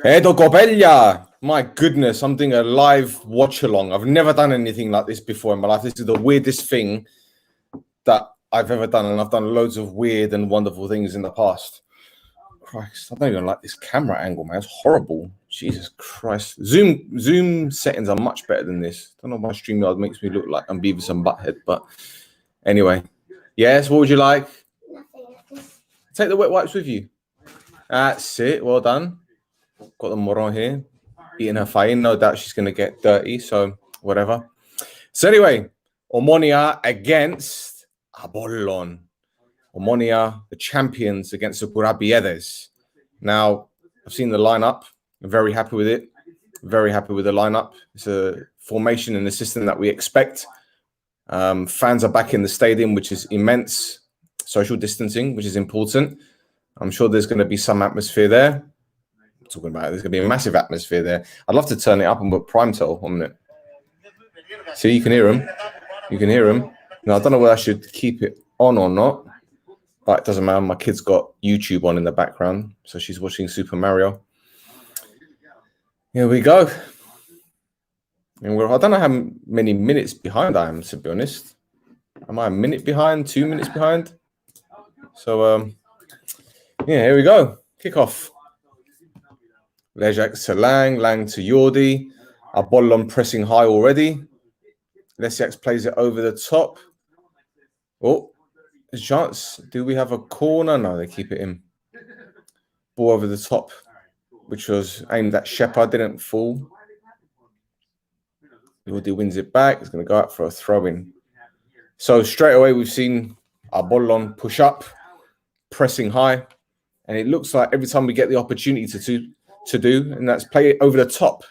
Edo Gobella. My goodness, I'm doing a live watch along. I've never done anything like this before in my life. This is the weirdest thing that I've ever done, and I've done loads of weird and wonderful things in the past. Christ, I don't even like this camera angle, man. It's horrible. Jesus Christ. Zoom settings are much better than this. I don't know why StreamYard makes me look like I'm Beavis and Butthead, but anyway. Yes, what would you like? Take the wet wipes with you. That's it. Well done. Got the moron here. Eating her fine. No doubt she's going to get dirty, so whatever. So anyway, OMONOIA against Apollon. OMONOIA, the champions against the KOURABIEDES. Now, I've seen the lineup. I'm very happy with it. Very happy with the lineup. It's a formation and a system that we expect. Fans are back in the stadium, which is immense. Social distancing, which is important. I'm sure there's going to be some atmosphere there. Talking about it, there's going to be a massive atmosphere there. I'd love to turn it up and put Primetel on it. See, you can hear him. You can hear him. Now, I don't know whether I should keep it on or not, but it doesn't matter. My kid's got YouTube on in the background, so she's watching Super Mario. Here we go. And I don't know how many minutes behind I am, to be honest. Am I a minute behind, 2 minutes behind? So, yeah, here we go. Kickoff. Lejak to Lang, Lang to Yordi. Apollon pressing high already. Lesiak plays it over the top. Oh, there's a chance. Do we have a corner? No, they keep it in. Ball over the top, which was aimed at Shepard, didn't fall. Yordi wins it back. It's going to go out for a throw-in. So straight away, we've seen Apollon push up, pressing high. And it looks like every time we get the opportunity to do, and that's play it over the top.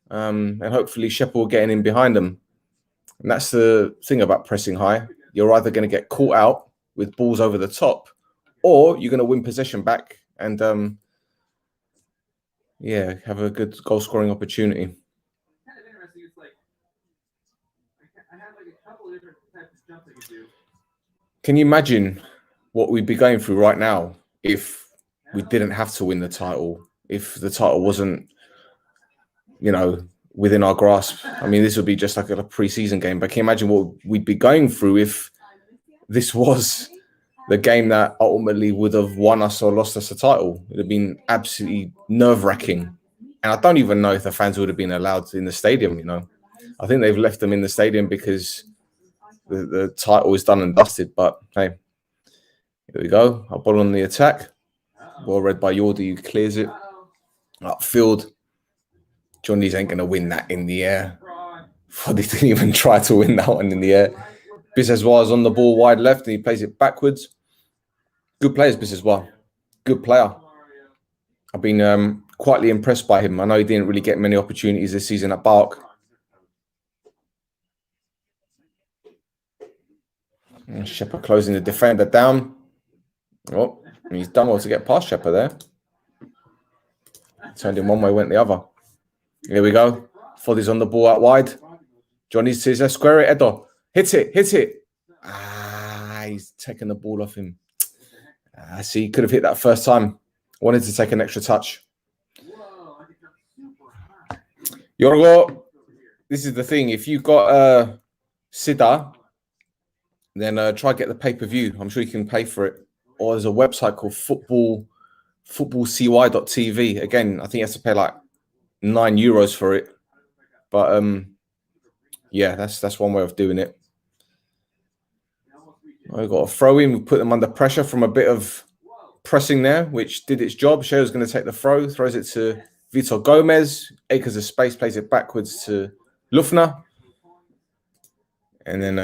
And hopefully Shepard will get in behind them. And that's the thing about pressing high. You're either going to get caught out with balls over the top, or you're going to win possession back and, yeah, have a good goal-scoring opportunity. Can you imagine what we'd be going through right now if we didn't have to win the title? If the title wasn't, you know, within our grasp? I mean, this would be just like a pre-season game. But can you imagine what we'd be going through if this was the game that ultimately would have won us or lost us a title? It would have been absolutely nerve-wracking. And I don't even know if the fans would have been allowed in the stadium, you know. I think they've left them in the stadium because the title is done and dusted. But, hey, here we go. Apollon on the attack. Well read by Yordi, who clears it. Upfield. Johnny's ain't going to win that in the air. They didn't even try to win that one in the air. Biseswar is on the ball wide left and he plays it backwards. Good players, Biseswar. Good player. I've been quietly impressed by him. I know he didn't really get many opportunities this season at Bark. And Shepard closing the defender down. Oh, he's done well to get past Shepard there. Turned him one way, went the other. Here we go. Foddy's on the ball out wide. Johnny says, let's square it, Edo. Hit it, hit it. Ah, he's taking the ball off him. See, he could have hit that first time. Wanted to take an extra touch. Yorgo, this is the thing. If you've got Sida, then try get the pay-per-view. I'm sure you can pay for it. Or there's a website called footballcy.tv. Again, I think you have to pay like €9 for it. But yeah, that's one way of doing it. We've got a throw in. We put them under pressure from a bit of pressing there, which did its job. Sheo's going to take the throw, throws it to Vitor Gomez. Acres of space, plays it backwards to Lufner. And then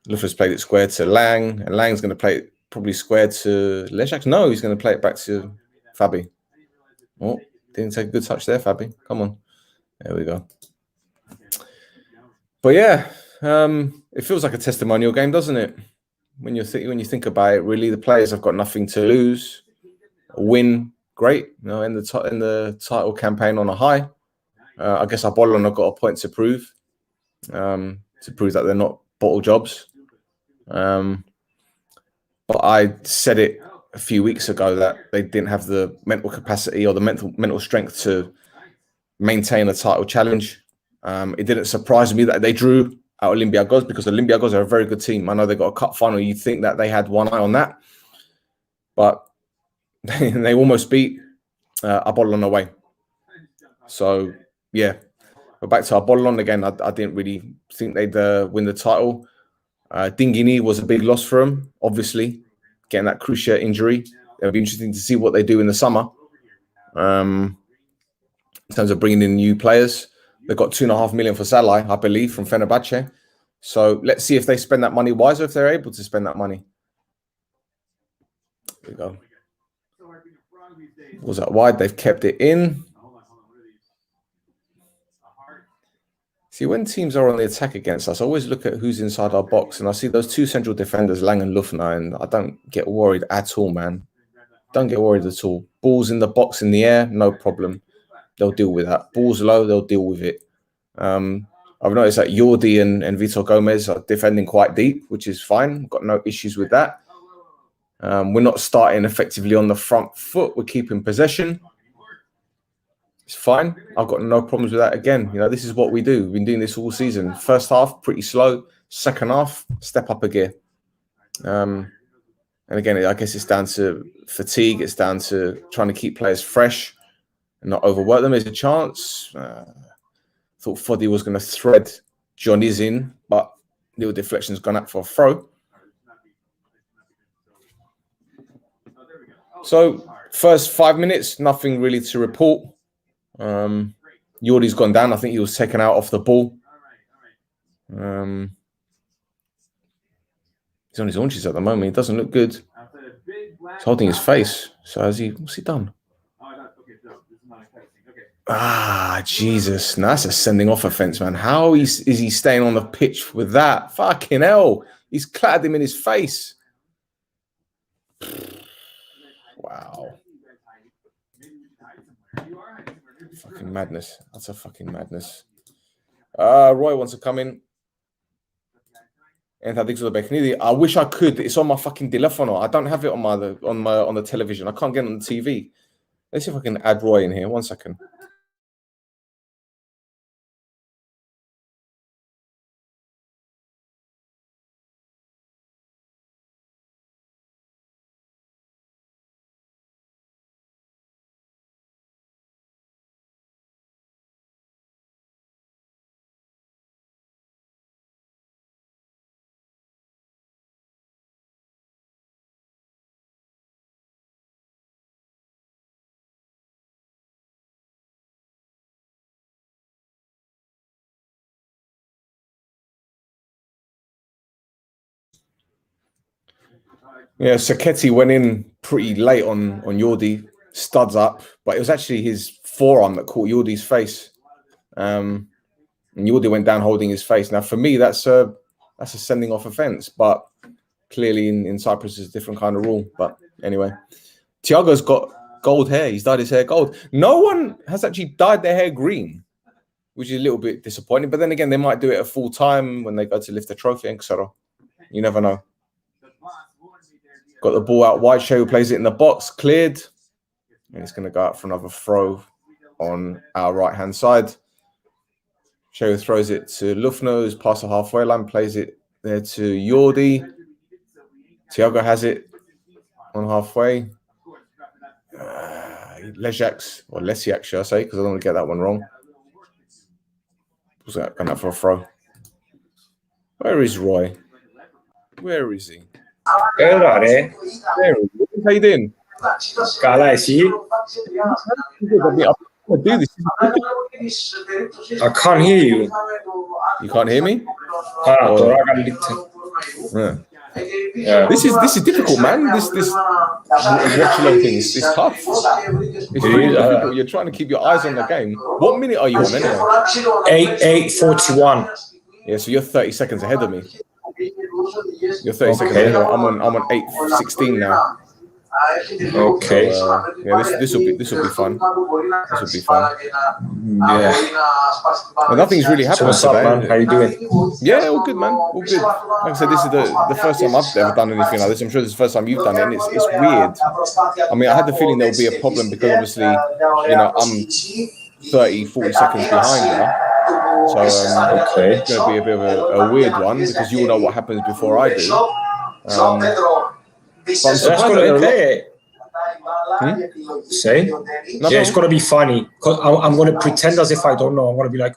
Lufner's played it square to Lang. And Lang's going to play it probably square to Leszak. No, he's going to play it back to Fabi. Oh, didn't take a good touch there, Fabi. Come on. There we go. But yeah, it feels like a testimonial game, doesn't it? When you think about it, really, the players have got nothing to lose. A win, great. You know, in the title campaign on a high. I guess Apollon have got a point to prove that they're not bottle jobs. But I said it a few weeks ago that they didn't have the mental capacity or the mental strength to maintain a title challenge. It didn't surprise me that they drew out Olympiacos, because Olympiacos are a very good team. I know they got a cup final. You'd think that they had one eye on that, but they almost beat Apollon away. So yeah, but back to Apollon again. I didn't really think they'd win the title. Dingini was a big loss for them, obviously, getting that cruciate injury. It'll be interesting to see what they do in the summer. In terms of bringing in new players, they've got 2.5 million for Salai, I believe, from Fenerbahce. So let's see if they spend that money wisely, if they're able to spend that money. There we go. Was that wide? They've kept it in. See, when teams are on the attack against us, I always look at who's inside our box, and I see those two central defenders, Lang and Lufner, and I don't get worried at all, man. Don't get worried at all. Balls in the box in the air, no problem. They'll deal with that. Balls low, they'll deal with it. I've noticed that Jordi and Vitor Gomez are defending quite deep, which is fine. Got no issues with that. We're not starting effectively on the front foot. We're keeping possession. It's fine. I've got no problems with that. Again, you know, this is what we do. We've been doing this all season. First half, pretty slow. Second half, step up a gear. And again, I guess it's down to fatigue. It's down to trying to keep players fresh and not overwork them. There's a chance. Thought Foddy was going to thread Johnny's in, but little deflection's gone up for a throw. So first 5 minutes, nothing really to report. Jordi's gone down. I think he was taken out off the ball. He's on his haunches at the moment. He doesn't look good. He's holding his face. So what's he done? Ah, Jesus. Now that's a sending off offense, man. How is he staying on the pitch with that? Fucking hell. He's clattered him in his face. Wow. Fucking madness. That's a fucking madness. Roy wants to come in. I wish I could. It's on my fucking telephone. I don't have it on the television. I can't get it on the TV. Let's see if I can add Roy in here. 1 second. Yeah, Saketi went in pretty late on Jordi, studs up, but it was actually his forearm that caught Jordi's face. And Jordi went down holding his face. Now, for me, that's a sending off offense, but clearly in Cyprus is a different kind of rule. But anyway, Thiago's got gold hair. He's dyed his hair gold. No one has actually dyed their hair green, which is a little bit disappointing. But then again, they might do it at full time when they go to lift the trophy, etc. You never know. Got the ball out wide. Shea plays it in the box, cleared. And it's going to go out for another throw on our right-hand side. Shea throws it to Lufner, who's past the halfway line, plays it there to Jordi. Thiago has it on halfway. Lesiak, or Lesiak, should I say, because I don't want to get that one wrong. Was that going out for a throw? Where is Roy? Where is he? How you doing? I can't hear you. You can't hear me? Yeah. This is difficult, man. This watch along thing is tough. It's really difficult. You're trying to keep your eyes on the game. What minute are you on anyway? 8:41. Yeah, so you're 30 seconds ahead of me. You're 30 seconds ahead. I'm on 8:16 now. Okay. Yeah, this will be fun. This will be fun. Yeah. But nothing's really So happened what's up, today. man? How you doing? Yeah, all good, man. All good. Like I said, this is the first time I've ever done anything like this. I'm sure this is the first time you've done it, and it's weird. I mean, I had the feeling there would be a problem because obviously, you know, I'm 30, 40 seconds behind you. So Okay. it's going to be a bit of a weird one because you will know what happens before I do. But I'm surprised That's that gonna there are a lot. Say? No, Yeah, it's gonna be funny. Cause I'm gonna pretend as if I don't know. I'm gonna be like,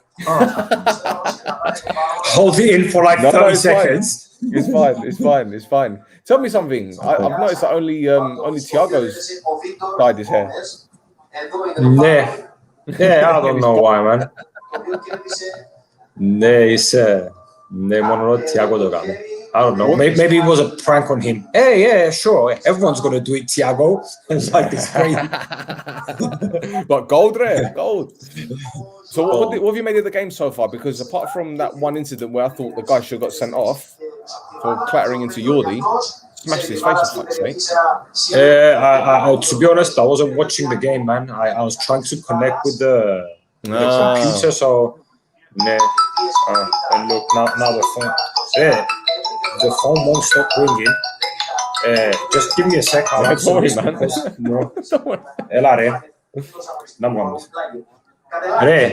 hold it in for like 30 it's seconds. Fine. It's fine. It's fine. It's fine. Tell me something. I've noticed that only Thiago's dyed his hair. Yeah, I don't know why, man. I don't know. Maybe it was a prank on him. Hey, yeah, sure. Everyone's gonna do it, Thiago. It's like it's crazy. But gold, rare, gold. So what have you made of the game so far? Because apart from that one incident where I thought the guy should have got sent off for clattering into Yordi, smashed his face, for fuck's sake. To be honest, I wasn't watching the game, man. I was trying to connect with the computer, so and look now the phone. The phone won't stop ringing. Just give me a sec. I'll answer this because I'm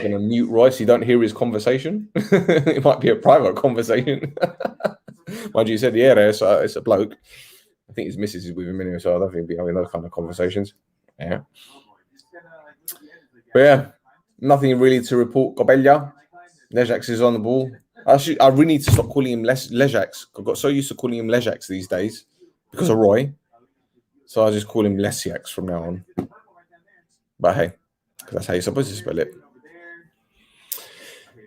gonna mute Royce. You don't hear his conversation. It might be a private conversation. Mind you, said it's a bloke. I think his missus is with him anyway, so I don't think he'll be having those kind of conversations. Yeah. But yeah, nothing really to report. Gobella, Lejax is on the ball. Actually, I really need to stop calling him Lejax. I got so used to calling him Lejax these days because of Roy. So I just call him Lesiax from now on. But hey, because that's how you're supposed to spell it.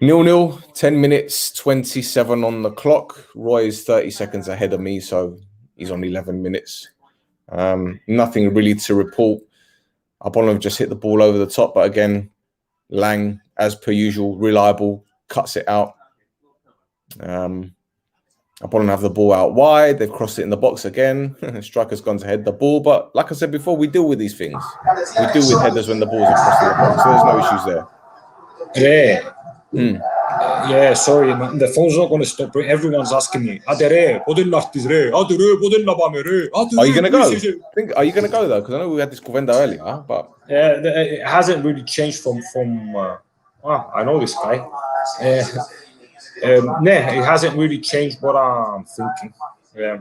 0-0, 10 minutes, 27 on the clock. Roy is 30 seconds ahead of me, so he's on 11 minutes. Nothing really to report. Apollo just hit the ball over the top, but again, Lang, as per usual, reliable, cuts it out. Apollo have the ball out wide. They've crossed it in the box again. Striker's gone to head the ball, but like I said before, we deal with these things. We deal with headers when the balls are crossed in the box, so there's no issues there. Yeah, sorry, man. The phone's not going to stop. Everyone's asking me. Are you going to go? Are you going to go though? Because I know we had this Covenda earlier, but it hasn't really changed from. I know this guy. It hasn't really changed what I'm thinking. I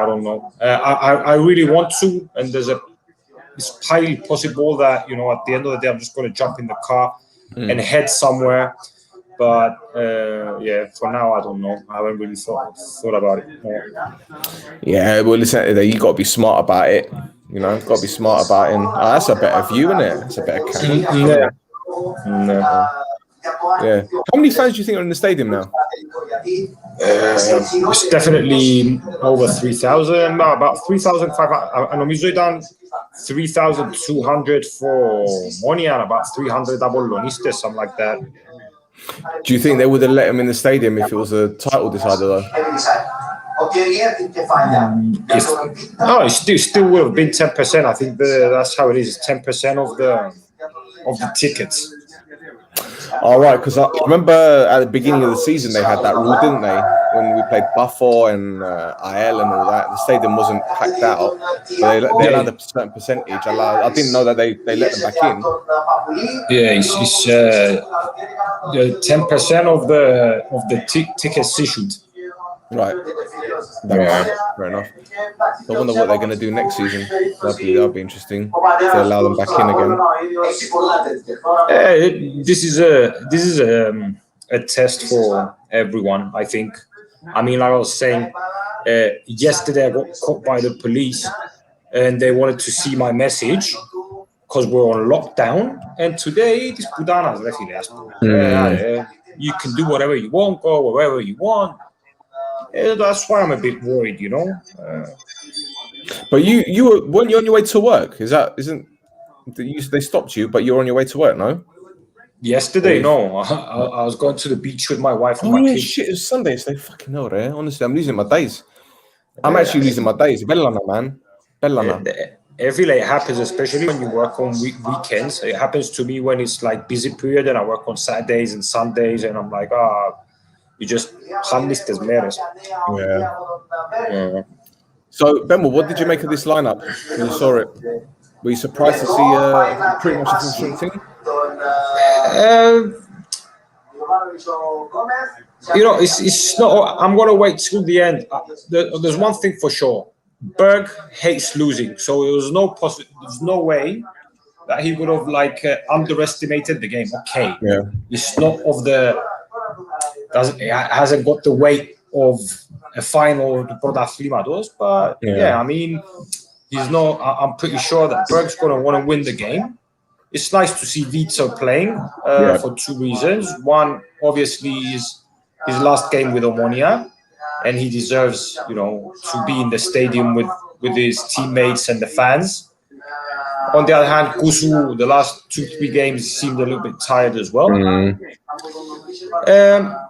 don't know. I really want to, and it's highly possible that at the end of the day I'm just going to jump in the car and head somewhere. But for now I don't know. I haven't really thought about it more. Yeah, well, listen, you got to be smart about it. Got to be smart about it. That's a better view, isn't it? It's a better camera. Yeah. How many fans do you think are in the stadium now? It's definitely over 3,000. About 3,500. And I'm done 3,200 for OMONOIA and about 300 Abollonistas, something like that. Do you think they would have let him in the stadium if it was a title decider, though? It still would have been 10%. I think that's how it is. 10% of the tickets. All right, because I remember at the beginning of the season they had that rule, didn't they? When we played Buffalo and IL and all that, the stadium wasn't packed out, but they allowed a certain percentage. I didn't know that they let them back in. Yeah, it's 10% of the tickets issued. Right. Fair enough. I wonder what they're going to do next season. That'll be interesting if they allow them back in again. This is a test for everyone, I think. I mean, like I was saying, yesterday I got caught by the police and they wanted to see my message because we're on lockdown. And today, this Pudanas, you can do whatever you want, go wherever you want. That's why I'm a bit worried, But weren't you on your way to work? They stopped you, but you're on your way to work, no? Yesterday, no. I was going to the beach with my wife and my kids. Shit, it's Sunday. It's like fucking hell, right? Honestly, I'm losing my days. I'm actually losing my days. Bellana, man. Bellana. every it happens, especially when you work on weekends. It happens to me when it's like busy period and I work on Saturdays and Sundays, and I'm like, you just handlist as meres. Yeah. So, Benwell, what did you make of this lineup when you saw it? Were you surprised to see pretty much a full team? It's not. I'm gonna wait till the end. There's one thing for sure. Berg hates losing, so there's no way that he would have underestimated the game. Okay, yeah, it's not of the hasn't got the weight of a final Prodaflimados, but yeah, I mean, he's not. I'm pretty sure that Berg's gonna want to win the game. It's nice to see Vito playing for two reasons. One, obviously, is his last game with OMONOIA, and he deserves, to be in the stadium with his teammates and the fans. On the other hand, Kusu, the last 2-3 games, seemed a little bit tired as well.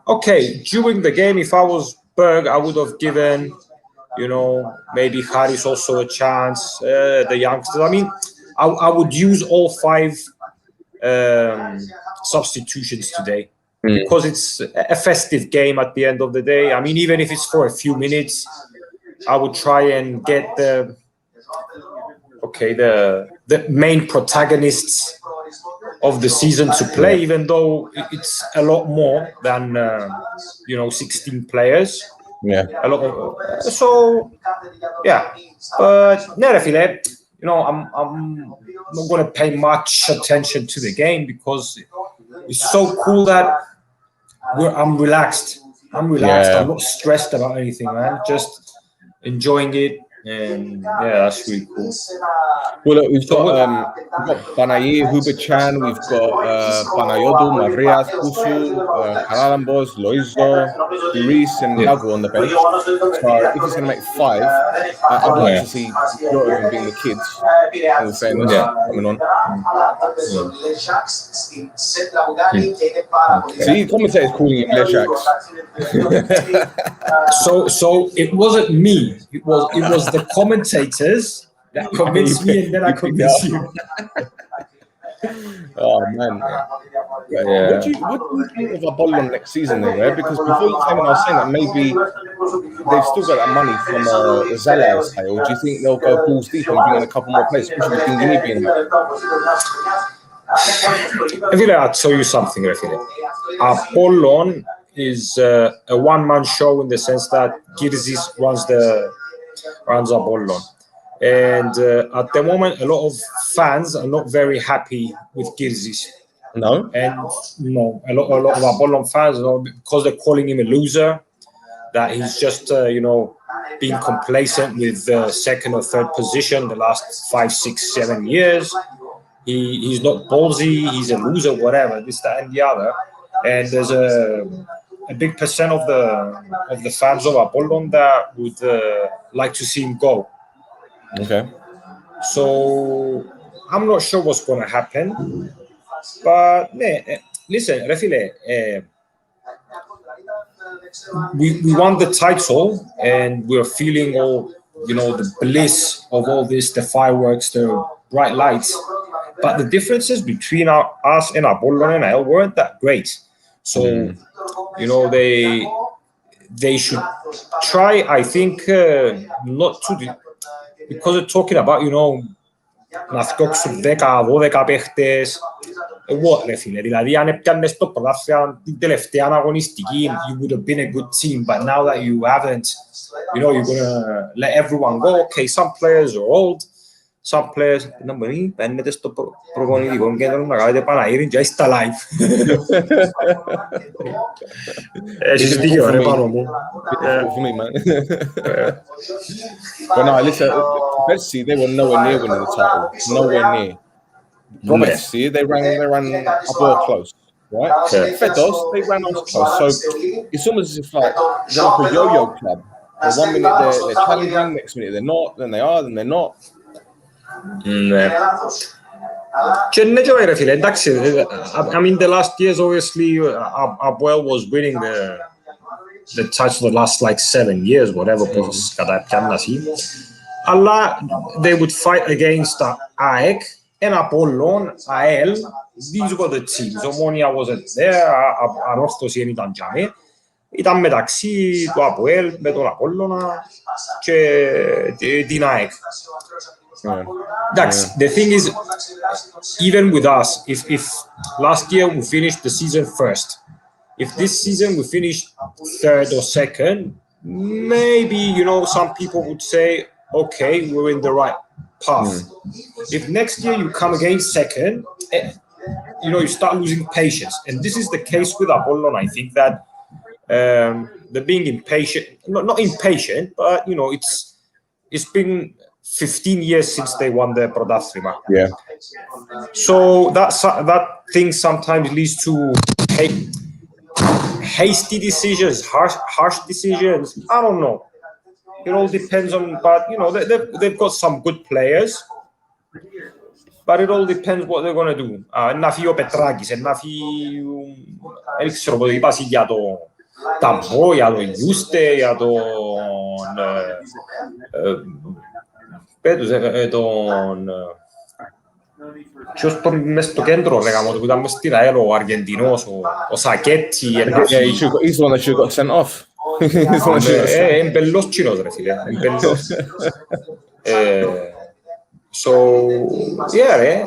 Okay, during the game, if I was Berg, I would have given, maybe Harris also a chance, the youngsters. I mean, I would use all 5 substitutions today because it's a festive game at the end of the day. I mean, even if it's for a few minutes, I would try and get the main protagonists of the season to play, even though it's a lot more than 16 players. Yeah, a lot of, so yeah, but I'm not going to pay much attention to the game because it's so cool that I'm relaxed. I'm not stressed about anything, man. Just enjoying it, and that's really cool. Well, look, we've got Banayir, Huber-Chan, we've got Banayodu, Marias, Kusu, Haralambos, Loizo, Luis, and Yago on the bench. So if he's going to make 5, I'd like to see Europe of them being the kids. In fairness, coming on. See, commentators calling him Leshaks. So it wasn't me. It was the commentators that convinced me, and then I convinced you. Oh man! What do you think of Apollon next season, then? Because before you came in, I was saying that maybe they've still got that money from the Zala sale. Do you think they'll go balls deep and bring in a couple more players, especially with Dingini being there? I'll tell you something, Refile. Apollon is a one-man show in the sense that Girzis runs Apollon. And at the moment, a lot of fans are not very happy with Girzis. No? And no, a lot of Apollon fans, because they're calling him a loser, that he's just, being complacent with the 2nd or 3rd position the last 5, 6, 7 years. He's not ballsy, he's a loser, whatever, this, that, and the other. And there's a big percent of the fans of Apollon that would like to see him go. Okay. So I'm not sure what's going to happen, but listen, Refile, we won the title and we're feeling all the bliss of all this, the fireworks, the bright lights. But the differences between us and Apollon and AEL weren't that great. So they should try, I think, not to. Because they're talking about, να φτιάξουν 10-12 παίχτες. Εγώ, ρε φίλε, δηλαδή αν έπιανες το πρωτάθλημα την τελευταία αγωνιστική, you would have been a good team, but now that you haven't, you're gonna let everyone go. Okay, some players are old, some players, να μπορεί, παίρνετε στο προπονητικό κέντρο να κάνετε Παναγύριν και είστε live. Έχεις δίκιο, ρε πάνω μου. For me, man. But no, listen, Betsy, they were nowhere near winning the title. Nowhere near. Robert FC, they ran up all close, right? Fedos, they ran us close. So it's almost as if they're like a yo-yo club. So 1 minute they're challenging, next minute they're not, then they are, then they're not. I mean, the last years, obviously, Apoel was winning the title for the last 7 years, whatever. Allah, they would fight against ΑΕΚ and Apollon, AEL. These were the teams. Omonia wasn't there. Ανόρθωση δεν ήταν τζάμε. Ήταν μεταξύ του ΑΠΟΕΛ με τον Απόλλωνα και την ΑΕΚ. The thing is, even with us, if last year we finished the season first, if this season we finished third or second, maybe, you know, some people would say, okay, we're in the right path. If next year you come again second, you know, you start losing patience. And this is the case with Apollon. I think that they're being impatient, not impatient, but, you know, it's been 15 years since they won the Prodasrima. Yeah. So that thing sometimes leads to hasty decisions, harsh decisions. I don't know. It all depends on, but you know, they've got some good players. But it all depends what they're going to do. Να φύγει ο Πετράκης, να φύγει, δεν ξέρω πότε είπα, για το Ταμπό, για το Ιούστε, για τον... τον... Ποιος τον μες στο κέντρο, λέγαμε, που ήταν μες στην ΑΕΛ, ο Αργεντινός, ο Σακέτσι. He's the one that should have got sent off. Εμπελός Τσίνος, ρε φίλε, εμπελός. So, yeah,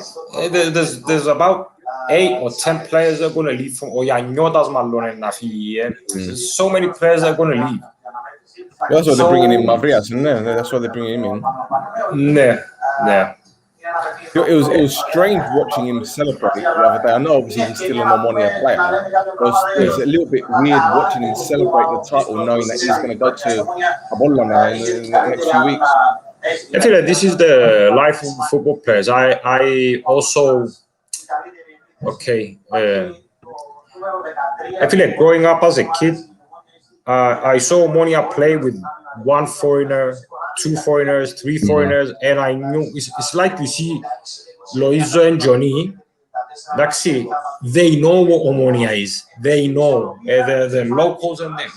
there's about 8 or 10 players that are going to leave from Oyanyotas Malone and Nafi. So many players that are going to leave. Well, that's why they're bringing in Mavrias, isn't it? That's why they're bringing him in. Yeah. It was strange watching him celebrate the other day. I know obviously he's still an Omonia player. It was a little bit weird watching him celebrate the title, knowing that he's going to go to Abollona in the next few weeks. I feel like this is the life of football players. I also, I feel like growing up as a kid, I saw Omonia play with one foreigner, 2 foreigners, 3 foreigners, and I knew it's like you see Loizo and Johnny. Actually, they know what Omonia is. They know the locals and them.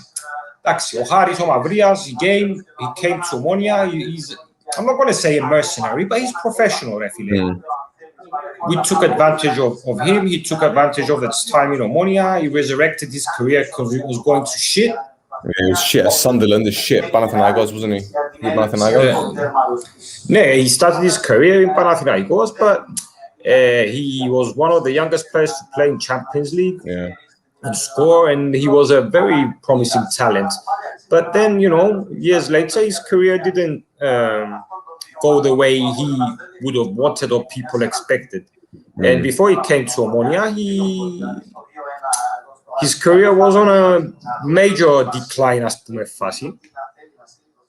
Actually, o Haris o Mavrias, he came to Omonia. He's, I'm not going to say a mercenary, but he's professional, I feel like. We took advantage of him. He took advantage of his time in Omonia. He resurrected his career because he was going to shit. He was shit at Sunderland, the shit Panathinaikos, wasn't he? He started his career in Panathinaikos, but he was one of the youngest players to play in Champions League and score, and he was a very promising talent. But then, you know, years later, his career didn't go the way he would have wanted or people expected. And before he came to Omonia, his career was on a major decline, as to me fácil.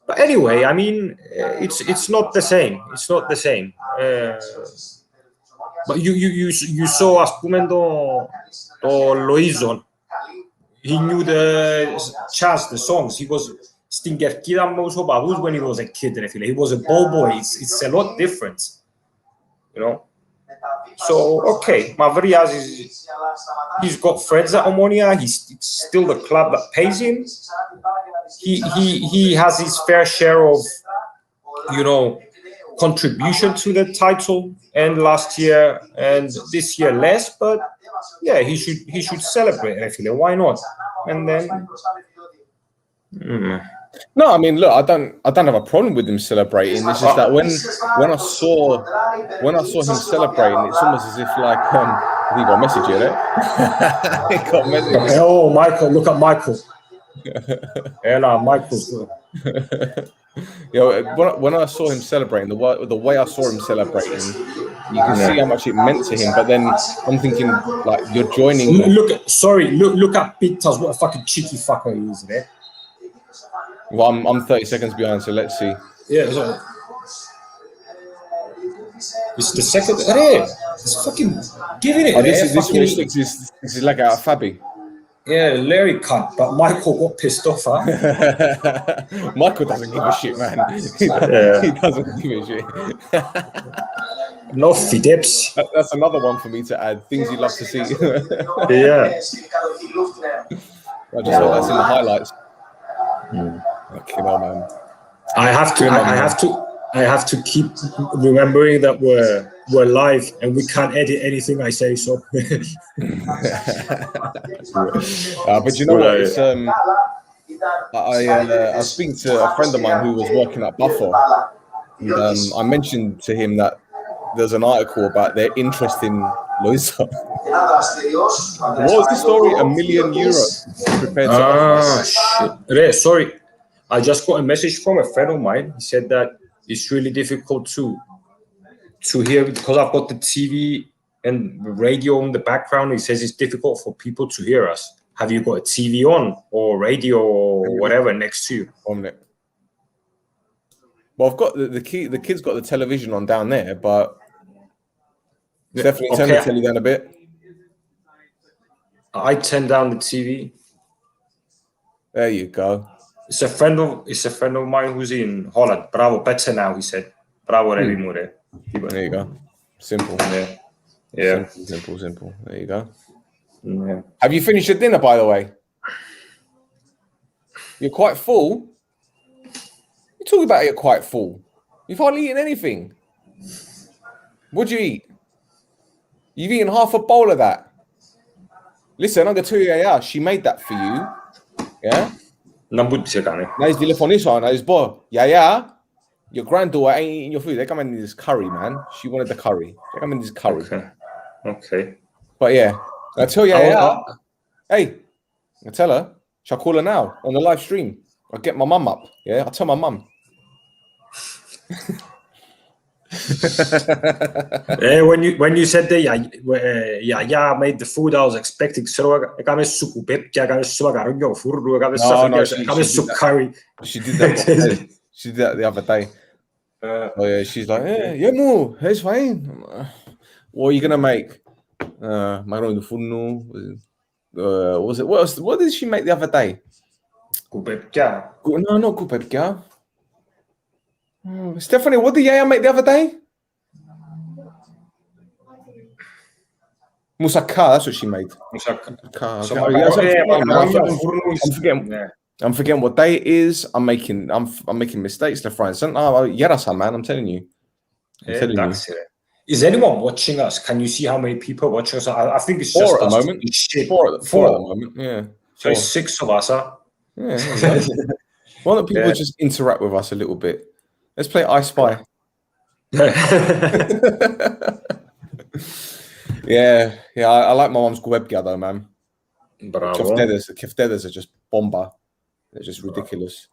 But anyway, I mean, it's not the same. It's not the same. But you saw, as πούμε, το Loizon. He knew the chants, the songs. He was στην κερκίδα με τους οπαδούς when he was a kid. He was a ball boy. It's a lot different, you know. So, okay, Mavrias he's got friends at Omonia. It's still the club that pays him. He has his fair share of, you know, contribution to the title, and last year and this year less. But yeah, he should celebrate. I feel why not? And then. No, I mean, look, I don't have a problem with him celebrating. It's just that when I saw him celebrating, it's almost as if like he got a message here, right? He got a message. Oh, Michael! Look at Michael. Yeah, Michael's good. You know, when I saw him celebrating, the way I saw him celebrating, you can see how much it meant to him. But then I'm thinking, like, you're joining. Look at Pitas. What a fucking cheeky fucker he is, there. Well, I'm 30 seconds behind, so let's see. Yeah, so it's the second. It's fucking giving it. This is like a Fabi. Yeah, Larry cut, but Michael got pissed off, huh? Michael doesn't give a shit, man. He doesn't give a shit. No fideps. That's another one for me to add. Things you love to see. Yeah. I just thought that's in the highlights. Okay, no, man. I I have to keep remembering that we're live and we can't edit anything I say. So, but you know what? It's I was speaking to a friend of mine who was working at Buffalo, and I mentioned to him that there's an article about their interest in Loisa. What was the story? €1 million prepared to shit. Sorry, I just got a message from a friend of mine. He said that it's really difficult to hear because I've got the TV and radio in the background. He says it's difficult for people to hear us. Have you got a TV on or radio or whatever next to you? Well, I've got the key. The kid's got the television on down there, but definitely turn the telly down a bit. I turn down the TV. There you go. It's a friend of mine who's in Holland. Bravo, better now. He said, "Bravo, Revi More." There you go. Simple. Yeah. Simple. There you go. Yeah. Have you finished your dinner, by the way? You're quite full. You talk about you're quite full. You've hardly eaten anything. What'd you eat? You've eaten half a bowl of that. Listen, I'm going to tell you, she made that for you. Yeah? Nice telefonation. Nice boy. Yeah. Your granddaughter ain't eating your food. They come in this curry, man. She wanted the curry. They come in this curry. Okay. But yeah, I tell you, hey, I tell her, shall I call her now on the live stream? I'll get my mum up. Yeah, I'll tell my mum. When you said that, yeah, made the food, I was expecting curry. She did that. She did that the other day. Oh yeah, she's like, yeah, mo, it's fine. What are you gonna make? Macaroni furno. What was it? What else? What did she make the other day? No, not kupepka. Stephanie, what did Yaya make the other day? Moussaka, that's what she made. I'm forgetting what day it is. I'm making mistakes left, right, and center. Yarasa, man, I'm telling you. Is anyone watching us? Can you see how many people are watching us? I think it's just four at the moment. Four at the moment. Yeah. So it's 6 of us, huh? Yeah. Why don't people just interact with us a little bit? Let's play I Spy. Yeah. I like my mom's webga though, man. Keftedes are just bomba. They're just ridiculous.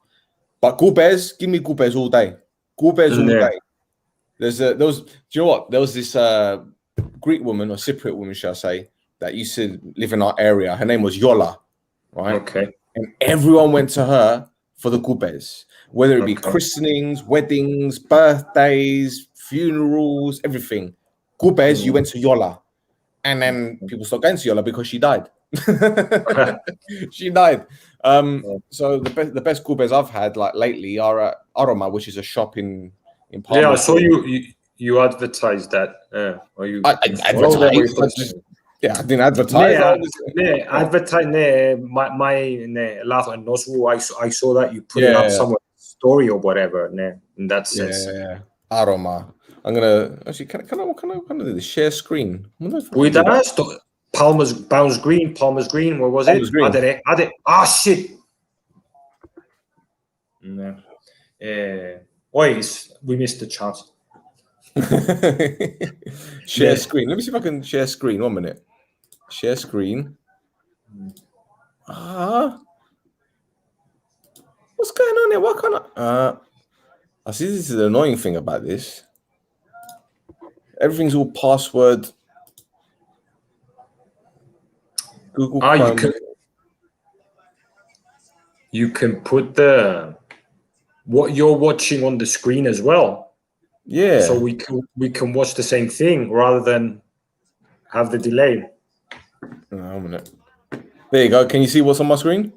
But gulbez, give me gulbez all day. Gulbez all day. Do you know what? There was this Greek woman or Cypriot woman, shall I say, that used to live in our area. Her name was Yola, right? Okay. And everyone went to her for the gulbez, whether it be christenings, weddings, birthdays, funerals, everything. Gulbez, you went to Yola. And then people stopped going to Yola because she died. She died. So the best gulbez I've had like lately are at Aroma, which is a shop in Palma. Yeah, I saw you advertised that. Or you I advertised. Yeah, I didn't advertise. I saw that you put it up somewhere, story or whatever. In that sense. Yeah. Aroma. I'm gonna actually can I do this? Share screen. With that, Palmer's Green. What was it? Green. Shit. No. We missed the chance. Share screen. Let me see if I can share screen. 1 minute. Share screen. What's going on here? Why can't I see this is the annoying thing about this. Everything's all password. Google Chrome. You can put what you're watching on the screen as well. Yeah. So we can watch the same thing rather than have the delay. There you go. Can you see what's on my screen?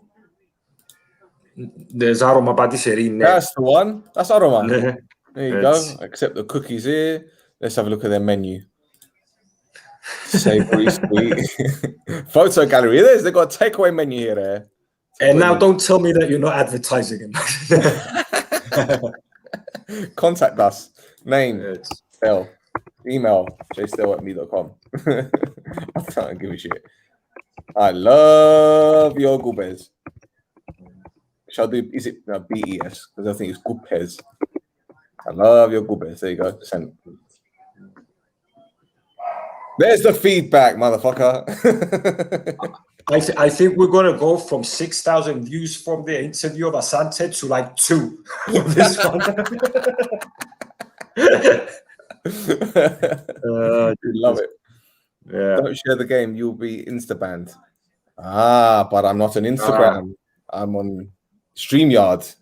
There's Aroma Patisserie. That's the one. That's Aroma. There you go. Accept the cookies here. Let's have a look at their menu. Savory, sweet. Photo gallery. It is. They've got a takeaway menu here. There. And now don't tell me that you're not advertising it. Contact us. Name, It's, spell, email, jstell@me.com. I don't give a shit. I love your gubes. Shall I do, is it BES? Because I think it's gupes. I love your gubes. There you go. Send. There's the feedback, motherfucker. I think we're gonna go from 6,000 views from the interview of Asante to like 2 of this one. Love it. Yeah. Don't share the game, you'll be insta-banned. Ah, but I'm not on Instagram. I'm on StreamYard.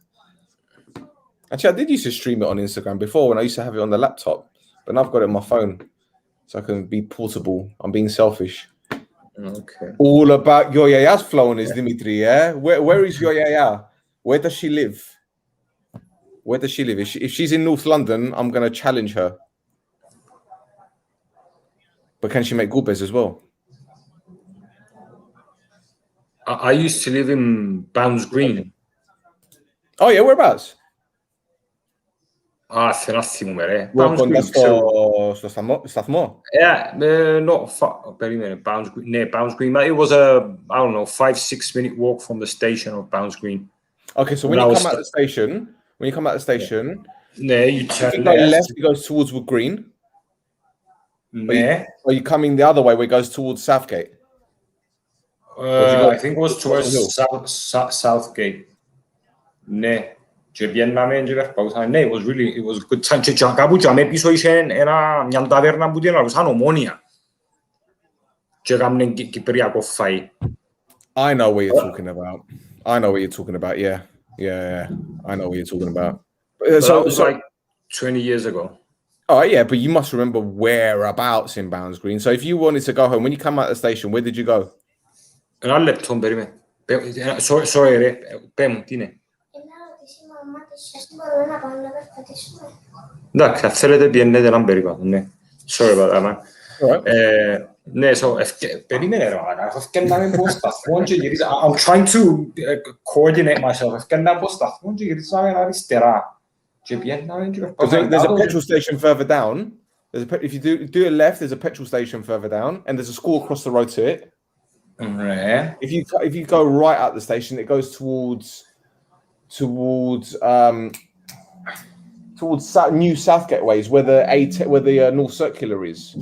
Actually, I did used to stream it on Instagram before when I used to have it on the laptop, but now I've got it on my phone, so I can be portable. I'm being selfish. Okay. All about your Yaya's flowing is Dimitri, yeah? Where is your Yaya? Where does she live? Where does she live? If she's in North London, I'm going to challenge her. But can she make gulbes as well? I used to live in Bounds Green. Oh, yeah, whereabouts? Se un attimo, Stathmore. Yeah, not far. Bounds Green. No, Bounds Green. It was a, I don't know, 5-6 minute walk from the station of Bounds Green. Okay, so when you come out the station, yeah, you turn you go left, it goes towards Wood Green. Yeah. Or you coming the other way where it goes towards Southgate? I think it was towards Southgate. No. It was good time. Era taverna budina OMONOIA. I know what you're talking about. I know what you're talking about. Yeah. I know what you're talking about. So it was like 20 years ago. Oh yeah, but you must remember whereabouts in Bounds Green. So if you wanted to go home, when you come out of the station, where did you go? And I left home very well. Sorry, sorry about that, man. Right. So I'm trying to coordinate myself. There's a petrol station further down. If you do a left, there's a petrol station further down, and there's a school across the road to it. If you go right out the station, it goes towards New Southgate ways, where the North Circular is.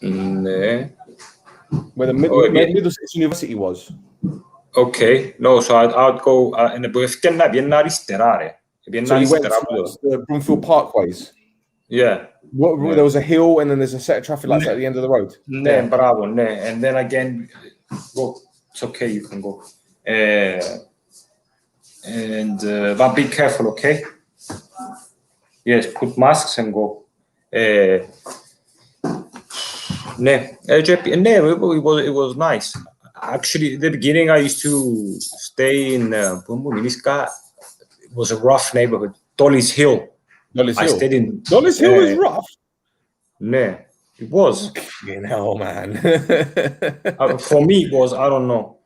Where the Middlesex University was. Okay, no, so I'd go in the So you went towards the Broomfield Parkways. Yeah. There was a hill, and then there's a set of traffic lights at the end of the road. Bravo, and then again, go. It's okay, you can go. But be careful, okay? Yes, put masks and go. It was nice. Actually, at the beginning, I used to stay in it was a rough neighborhood. Dolly's Hill. I stayed in Dolly's Hill is rough. No, it was. You know, man. For me, it was. I don't know.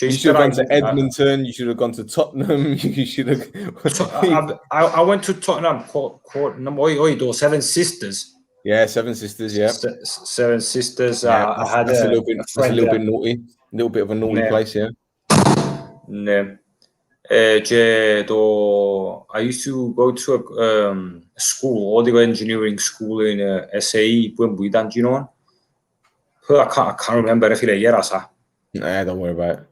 You should have gone to Edmonton. You should have gone to Tottenham. You should have. I went to Tottenham. Seven Sisters. Yeah, Seven Sisters. Yeah, Seven Sisters. Yeah, I had that's a little bit naughty. A little bit of a naughty place. Yeah. No. I used to go to a school, audio engineering school in SAE. Do you know one? I can't remember if it was. Nah, don't worry about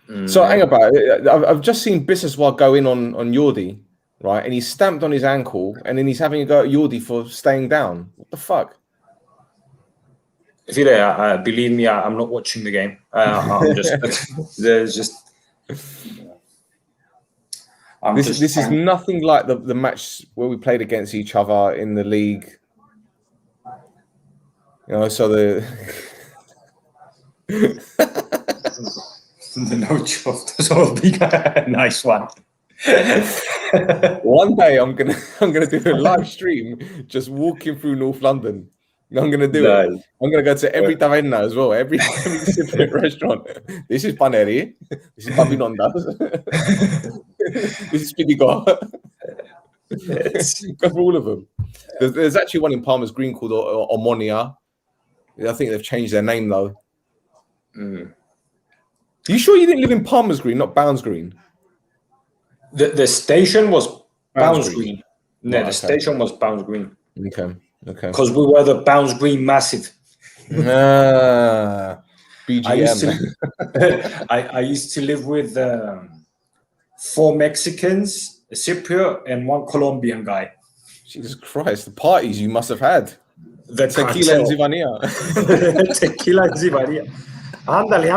it. So hang about it. I've just seen Biseswar go in on Yordi, right? And he's stamped on his ankle, and then he's having a go at Yordi for staying down. What the fuck? Believe me, I'm not watching the game. I'm just there's just. This is nothing like the match where we played against each other in the league. You know, so the no joke. That's all big. Nice one. One day I'm gonna do a live stream just walking through North London. I'm gonna do it. I'm gonna go to every taverna as well, every different restaurant. This is Paneri. This is Babinondas. This is Pidigo. Go for all of them. There's actually one in Palmer's Green called OMONOIA. I think they've changed their name though. Mm. Are you sure you didn't live in Palmer's Green, not Bounds Green? The station was Bounds Green. Green. No, the station was Bounds Green. Okay. Because we were the Bounds Green Massive. BGM. I used to live with 4 Mexicans, a Cypriot, and 1 Colombian guy. Jesus Christ, the parties you must have had. The Tequila and Zivania. Tequila and Zivania. Ándale.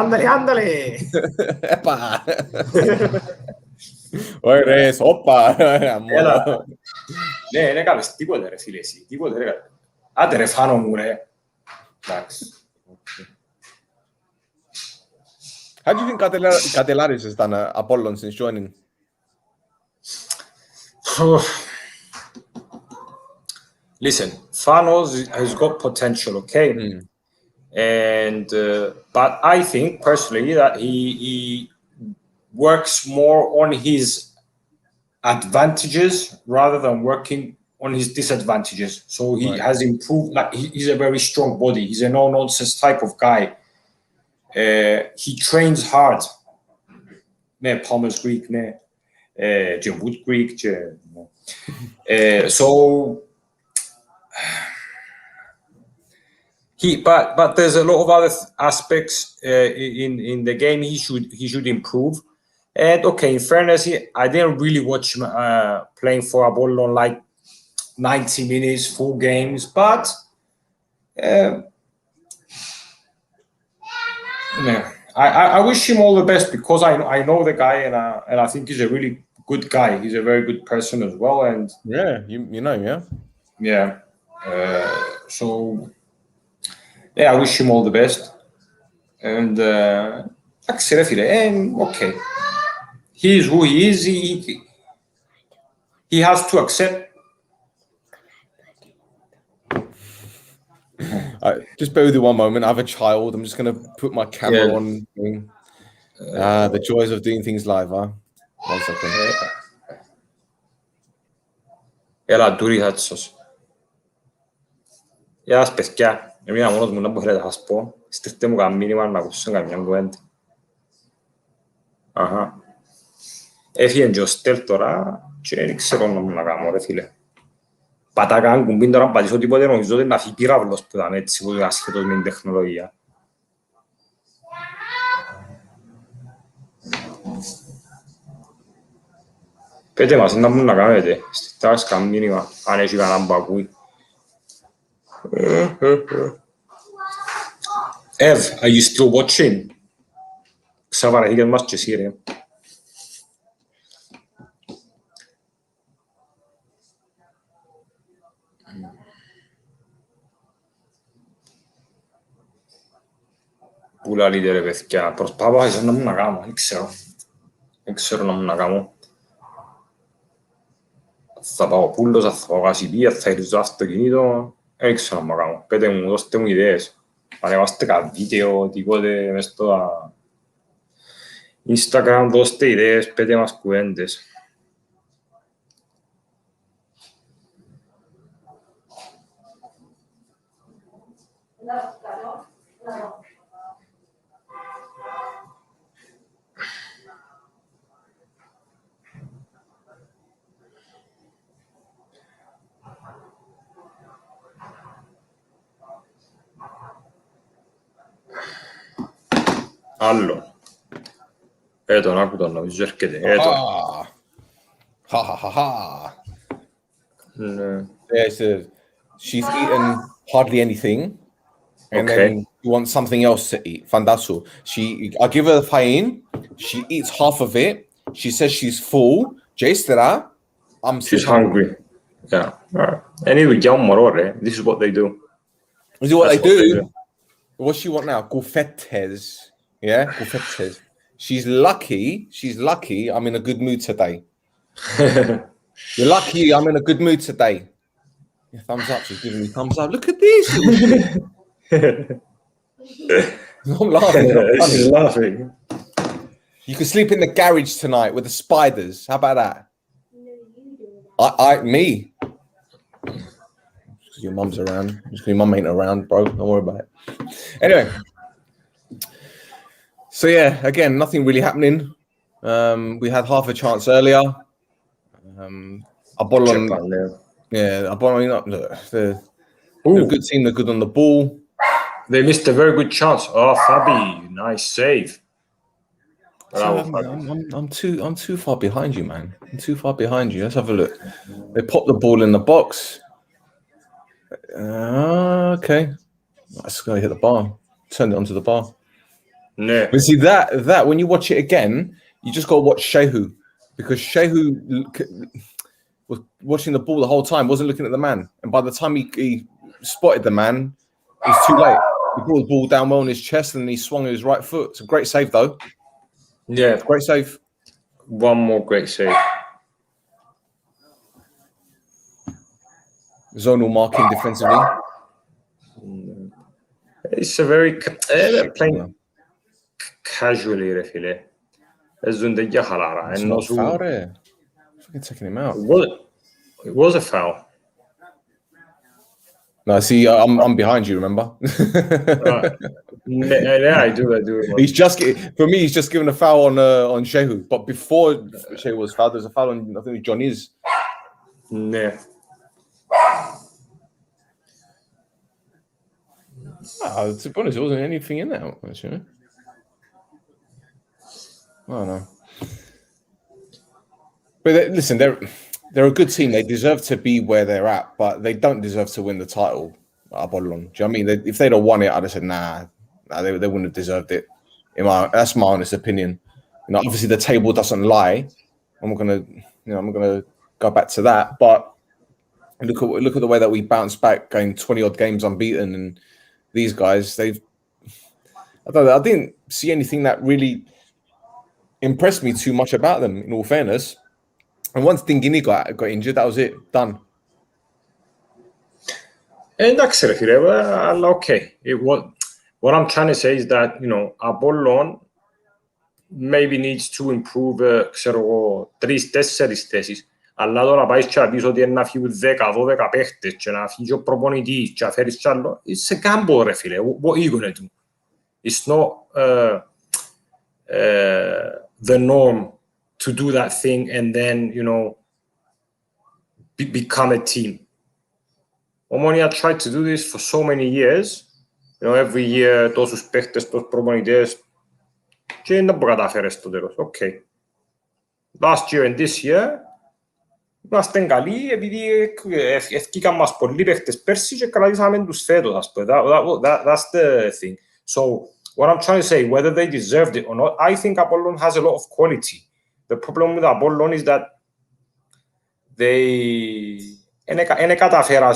Epa. Oire, sopa. Ναι, κάπως τίποτε ρε φίλε εσύ, τίποτε ρε. Άντε ρε φάνω μου ρε. Εντάξει. How do you think Catelaris has done Apollon since joining? Listen, Fanos has got potential, okay? And but I think personally that he works more on his advantages rather than working on his disadvantages. So he has improved. Like he's a very strong body. He's a no-nonsense type of guy. He trains hard. Ne Palmer's Greek, ne Wood Greek, so but there's a lot of other aspects in the game he should improve. And okay, in fairness, I didn't really watch him playing for Apollon like 90 minutes, full games, but I wish him all the best because I know the guy and I think he's a really good guy. He's a very good person as well. And yeah, you know, yeah. So yeah, I wish him all the best. And okay, he is who he is. He has to accept. Just bear with me one moment. I have a child. I'm just going to put my camera on. The joys of doing things live, huh? 1 second. Έλα, ντούρι χάτσος. Γεια σας, παιδιά. Έμεινα μόνος μου να μπορείτε να σας πω. Στείλτε μου κανένα μήνυμα να ακούσω καμιά κουβέντα. Αχα. Έφυγε και ο Στέλ τώρα και δεν ξέρω να κάνω, ρε φίλε. Πατά καν κουμπί τώρα να πατήσω τίποτε, νομίζω ότι να φύγει πύραυλος που ήταν έτσι, που είναι ασχετός με την τεχνολογία. Πέτε μας, να μπορούν να κάνετε. Στείλτε κανένα μήνυμα, αν έχει κανέναν που ακούει. Ev, are you still watching? Ξαβαραθήκες μας και εσύ, ρε. Πού λαλείτε ρε παιδιά, προσπάθησα να μου να κάνω, δεν ξέρω να μου να κάνω. Θα πάω πούλος, θα πάω κασιπία, θα ήρθω στο αυτοκίνητο, δεν ξέρω να μου κάνω. Πέτε μου, δώστε μου ιδέες. Ανεβάστε κανένα βίντεο, τίποτε μες στο Instagram, δώστε ιδέες, πέτε μας κουβέντες. Άλλο. Τον άκου τον, νομίζω έρχεται. Yeah, so she's eaten hardly anything, and then she wants something else to eat. Fandasu. I give her the pain. She eats half of it. She says she's full. She's hungry. Yeah. Anyway, this is what they do. This is what they do. What's she want now? Gulfetes. Yeah, Gulfetes. She's lucky I'm in a good mood today. You're lucky I'm in a good mood today. Yeah, thumbs up. She's giving me thumbs up. Look at this. I'm laughing. She's laughing. You can sleep in the garage tonight with the spiders. How about that? Me. Your mum's around. Your mum ain't around, bro. Don't worry about it. Anyway. So yeah, again, nothing really happening. We had half a chance earlier. Apollon, Apollon, they're a good team. They're good on the ball. They missed a very good chance. Oh, Fabi, nice save. I'm too far behind you, man. I'm too far behind you. Let's have a look. They popped the ball in the box. Okay, let's go hit the bar. Turned it onto the bar. No. But see that when you watch it again, you just got to watch Shehu, because Shehu was watching the ball the whole time, wasn't looking at the man, and by the time he spotted the man, it was too late. He brought the ball down well on his chest and he swung his right foot. It's a great save, though. Yeah, great save. One more great save. Zonal marking defensively. It's a very playing casually, refile. It's not a foul there. Fucking taking him out. It was a foul. No, see, I'm behind you. Remember? Yeah, I do. He's just given a foul on Shehu, but before Shehu was fouled, there's a foul on I think Johnny's. Yeah. To be honest, there wasn't anything in that actually. I don't know. But listen, they're a good team. They deserve to be where they're at, but they don't deserve to win the title. Apollon. Do you know what I mean? If they'd have won it, I'd have said, nah, they wouldn't have deserved it. That's my honest opinion. You know, obviously the table doesn't lie. I'm not gonna go back to that. But look at the way that we bounced back, going 20-odd games unbeaten, and these guys, I didn't see anything that really impressed me too much about them, in all fairness. And once Dingini got injured, that was it. Done. And okay. What I'm trying to say is that, Apollon maybe needs to improve, 3-4 θέσεις. Αλλά τώρα πάεις και να πεις ότι είναι να φύγουν 10-12 παίχτες και να φύγει ο προπονητής και να φέρεις κι άλλο. It's a gamble, ρε φίλε. What are you going to do? It's not the norm to do that thing and then, become a team. OMONOIA tried to do this for so many years. Every year, τόσους παίχτες, τόσους προπονητές και δεν καταφέρες στο τέλος. Okay. Last year and this year, είμαστε καλοί επειδή ευκήκαν μας πολλοί παίχτες πέρσι και κρατήσαμε τους φέτος, ας πούμε. That's the thing. So, what I'm trying to say, whether they deserved it or not, I think Apollon has a lot of quality. The problem with Apollon is that they δεν καταφέραν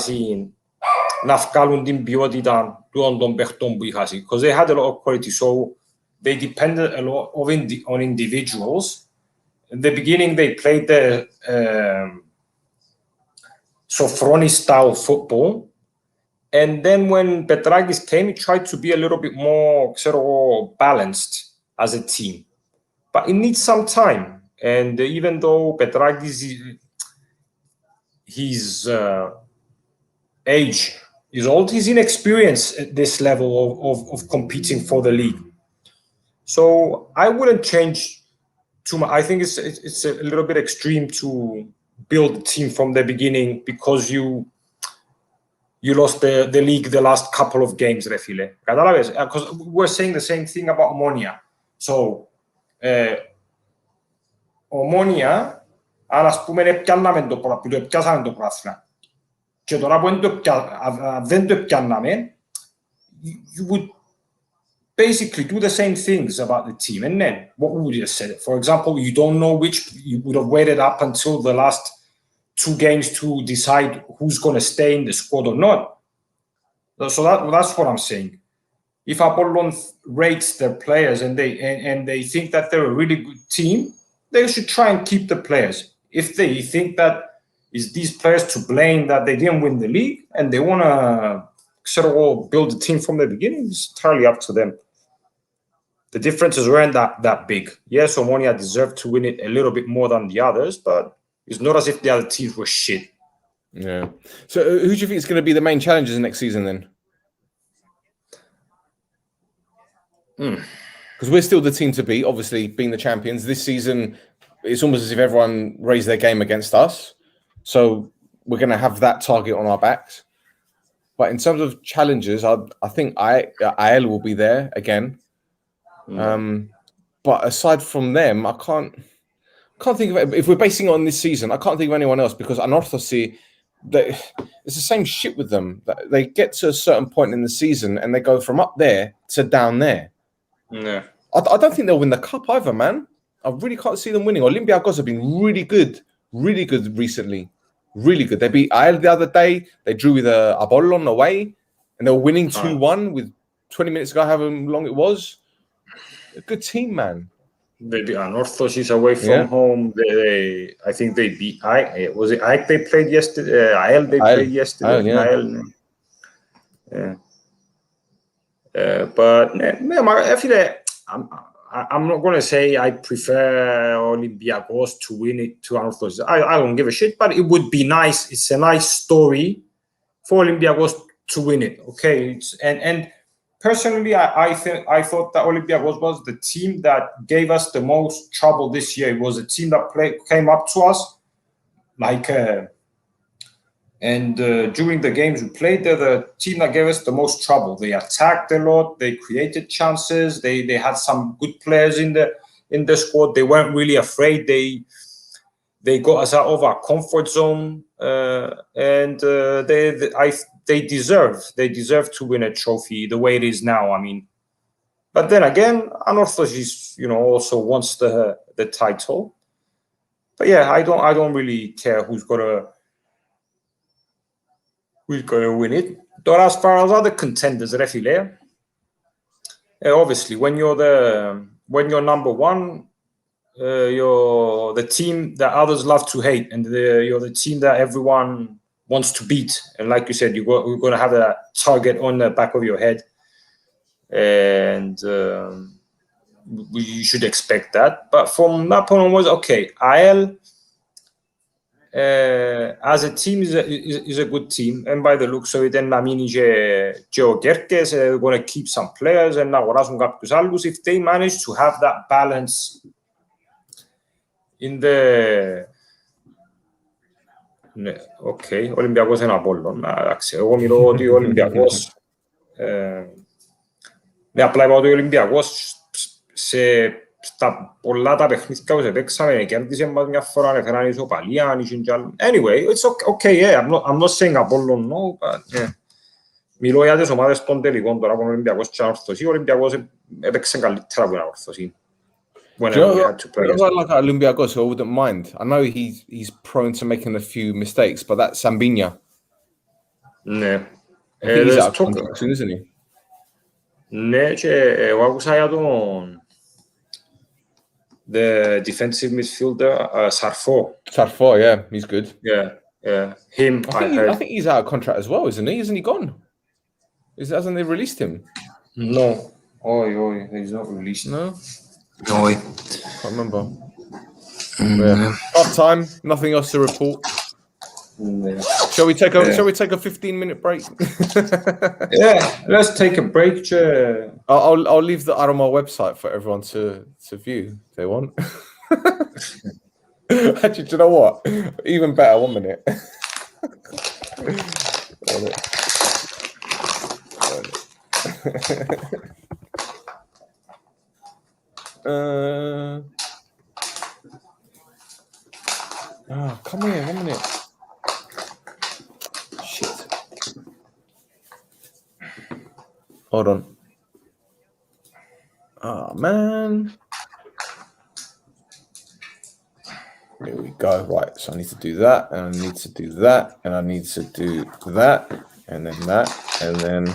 να βγάλουν την ποιότητα των παιχτών που είχαν. Because they had a lot of quality, so they depended a lot on individuals. In the beginning, they played the Sofroni style football. And then when Petragis came, he tried to be a little bit more balanced as a team. But it needs some time. And even though Petragis, his age is old, he's inexperienced at this level of competing for the league. So I wouldn't change too much. I think it's a little bit extreme to build a team from the beginning because you lost the league the last couple of games, refile. Because we're saying the same thing about OMONOIA. So OMONOIA, αν ας πούμε πιάνναμε το πράθυνα και τώρα που δεν το πιάνναμε, you would basically do the same things about the team. And then, what would you have said? For example, you don't know you would have waited up until the last 2 games to decide who's going to stay in the squad or not. So that's what I'm saying. If Apollon rates their players and they think that they're a really good team, they should try and keep the players. If they think that it's these players to blame that they didn't win the league and they want to build a team from the beginning, it's entirely up to them. The differences weren't that big. Yes, OMONOIA deserved to win it a little bit more than the others, but It's not as if the other teams were shit. Yeah. So who do you think is going to be the main challengers next season then? Because we're still the team to beat, obviously, being the champions. This season, it's almost as if everyone raised their game against us. So we're going to have that target on our backs. But in terms of challenges, I think IL will be there again. But aside from them, I can't think of it. If we're basing it on this season, I can't think of anyone else because Anorthosi, it's the same shit with them. They get to a certain point in the season and they go from up there to down there. Yeah. I don't think they'll win the cup either, man. I really can't see them winning. Olympiacos have been really good recently. Really good. They beat IL the other day. They drew with Apollon away, and they were winning 2-1 with 20 minutes ago, however long it was. A good team, man. They beat Anorthosis away from home. I think they beat was it AEK they played yesterday? IL they played yesterday. But I feel like I'm not going to say I prefer Olympiacos to win it to Anorthosis. I don't give a shit, but it would be nice. It's a nice story for Olympiacos to win it. Okay, and personally, I thought that Olympiacos was the team that gave us the most trouble this year. It was a team that came up to us, and during the games we played, they're the team that gave us the most trouble. They attacked a lot. They created chances. They had some good players in the squad. They weren't really afraid. They got us out of our comfort zone, and they deserve to win a trophy the way it is now. I mean, but then again, Anorthosis, also wants the title. But yeah, I don't really care who's gonna win it. But as far as other contenders, Refile, obviously when you're number one, you're the team that others love to hate, and you're the team that everyone wants to beat. And like you said, you're going to have a target on the back of your head, and you should expect that. But from that point onwards, okay, IL as a team is a good team, and by the looks of it, then Lamini Geo Gerkes are going to keep some players and αγοράσουν κάποιους άλλους. If they manage to have that balance in the okay, Olympiacos and Apollon. Εντάξει, εγώ μιλώ ότι ο Ολυμπιακός απλά είπα ότι ο Ολυμπιακός στα πολλά τα παιχνίδια που σε παίξαμε κέρδισε μας μια φορά, έφεραν ισοπαλία. Anyway, it's okay, yeah, I'm not saying Apollon, no, but yeah. Μιλώ για τις ομάδες των τελικών τώρα, από ο Ολυμπιακός και Αnorthosis. Ο Ολυμπιακός έπαιξε καλύτερα από την Anorthosis. Do you know like Olympiacos, who I wouldn't mind? I know he's prone to making a few mistakes, but that's Sambinia. Ναι. I think he's out of contract soon, isn't he? Ναι, και εγώ άκουσα για τον the defensive midfielder, Sarfo, yeah, he's good. Yeah. Him, I think he's out of contract as well, isn't he? Isn't he gone? Hasn't they released him? No. He's not released. No? No. Can't remember. Half time, nothing else to report. Yeah. Shall we take a 15-minute break? Yeah, let's take a break. I'll leave the Aroma website for everyone to view if they want. Actually, do you know what? Even better, 1 minute. Come here, 1 minute. Shit. Hold on. Oh, man. There we go. Right, so I need to do that, and I need to do that, and I need to do that, and then that, and then...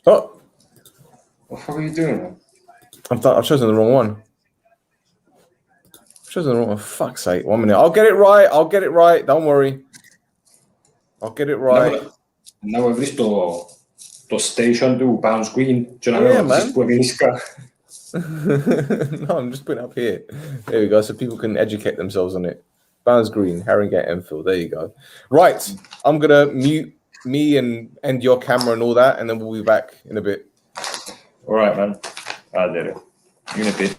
Oh! What the fuck are you doing? I've chosen the wrong one. I've chosen the wrong one. Fuck's sake. 1 minute. I'll get it right. Don't worry. I'll get it right. Να βρεις το station του Bounce Green και να Yeah, βρεις που εμείς No, I'm just putting it up here. There we go, so people can educate themselves on it. Bounds Green, Haringey, Enfield. There you go. Right, I'm gonna mute me and end your camera and all that, and then we'll be back in a bit. All right, man. I did it. In a bit.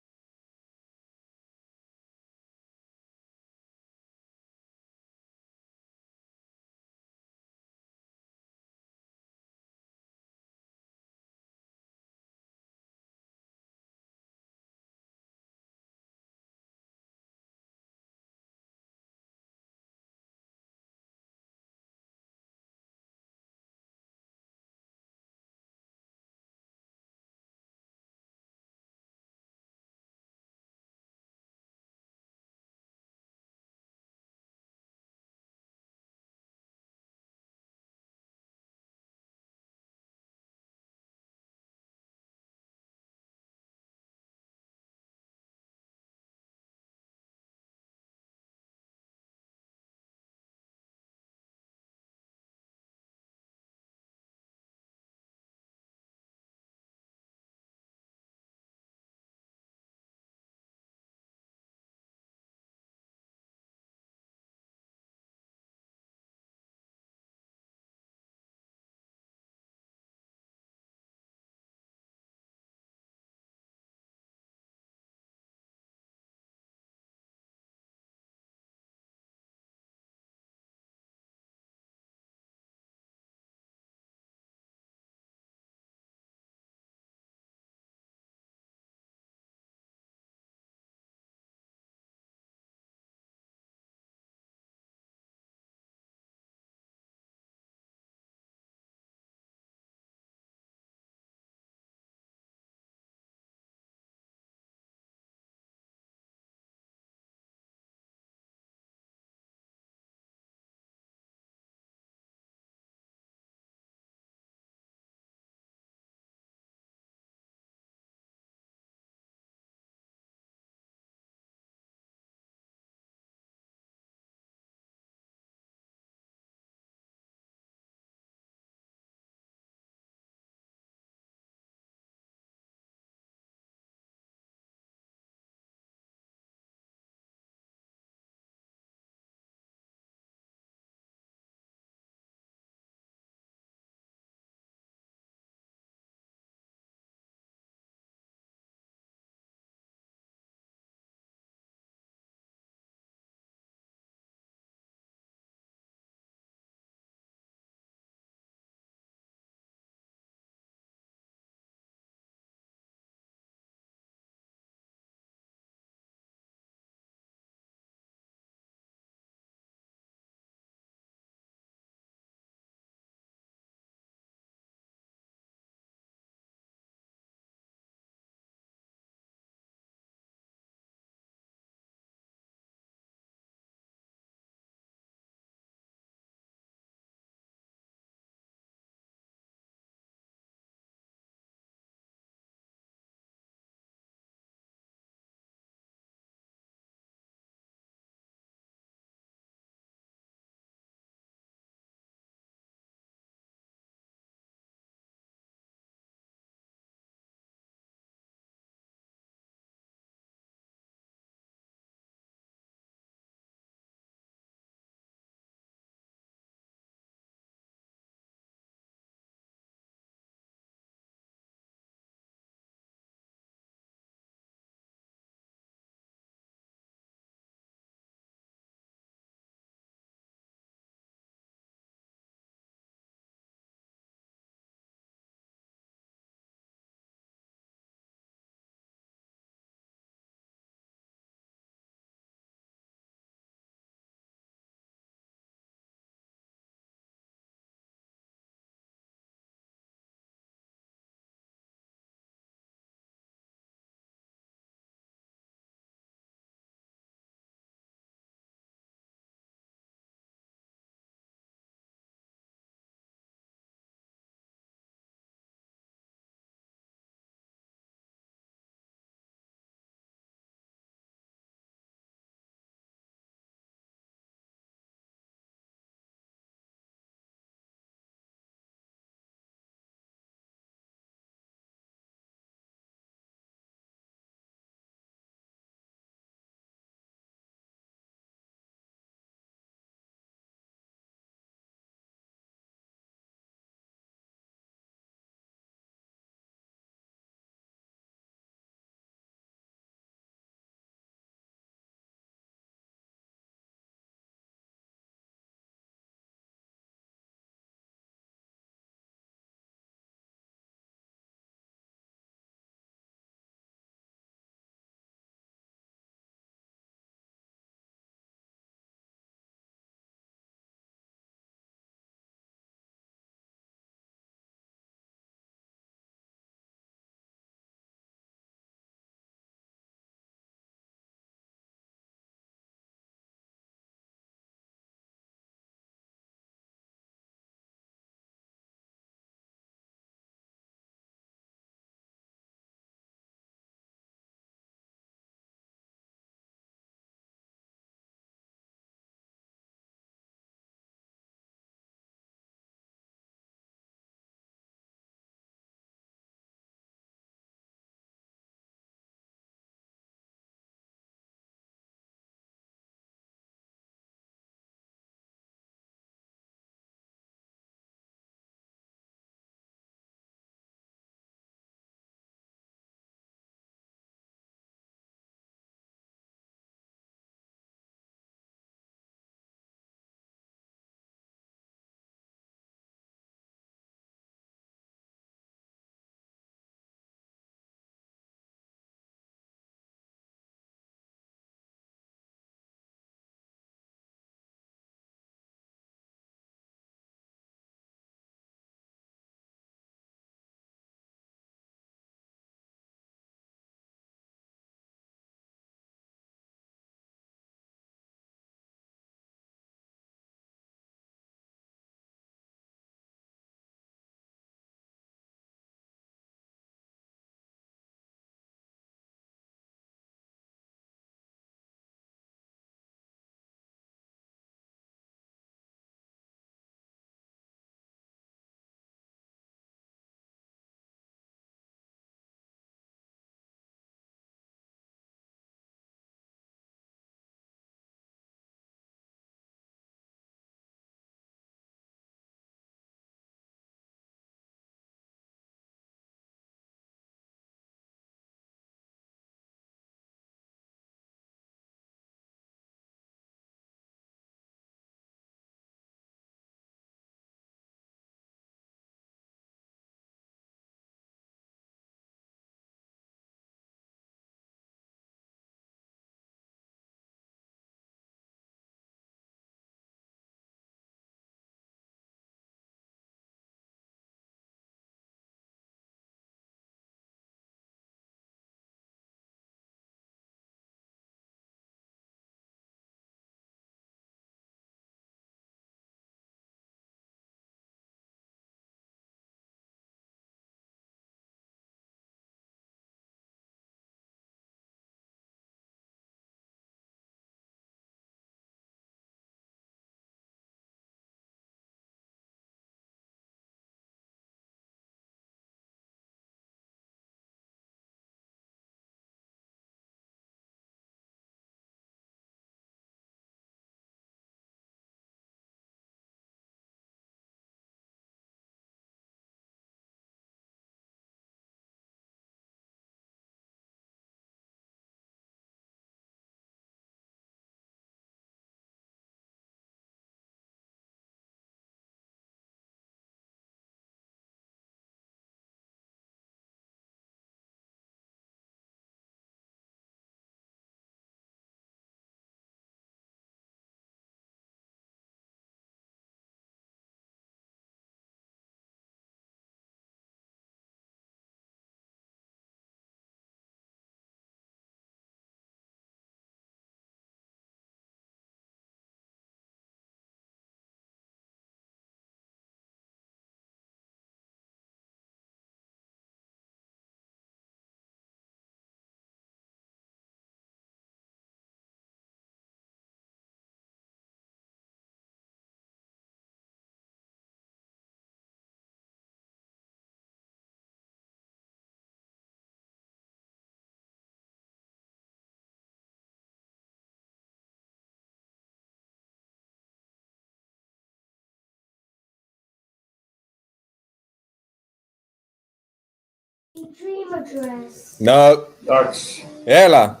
Dream address. No. That's Ela.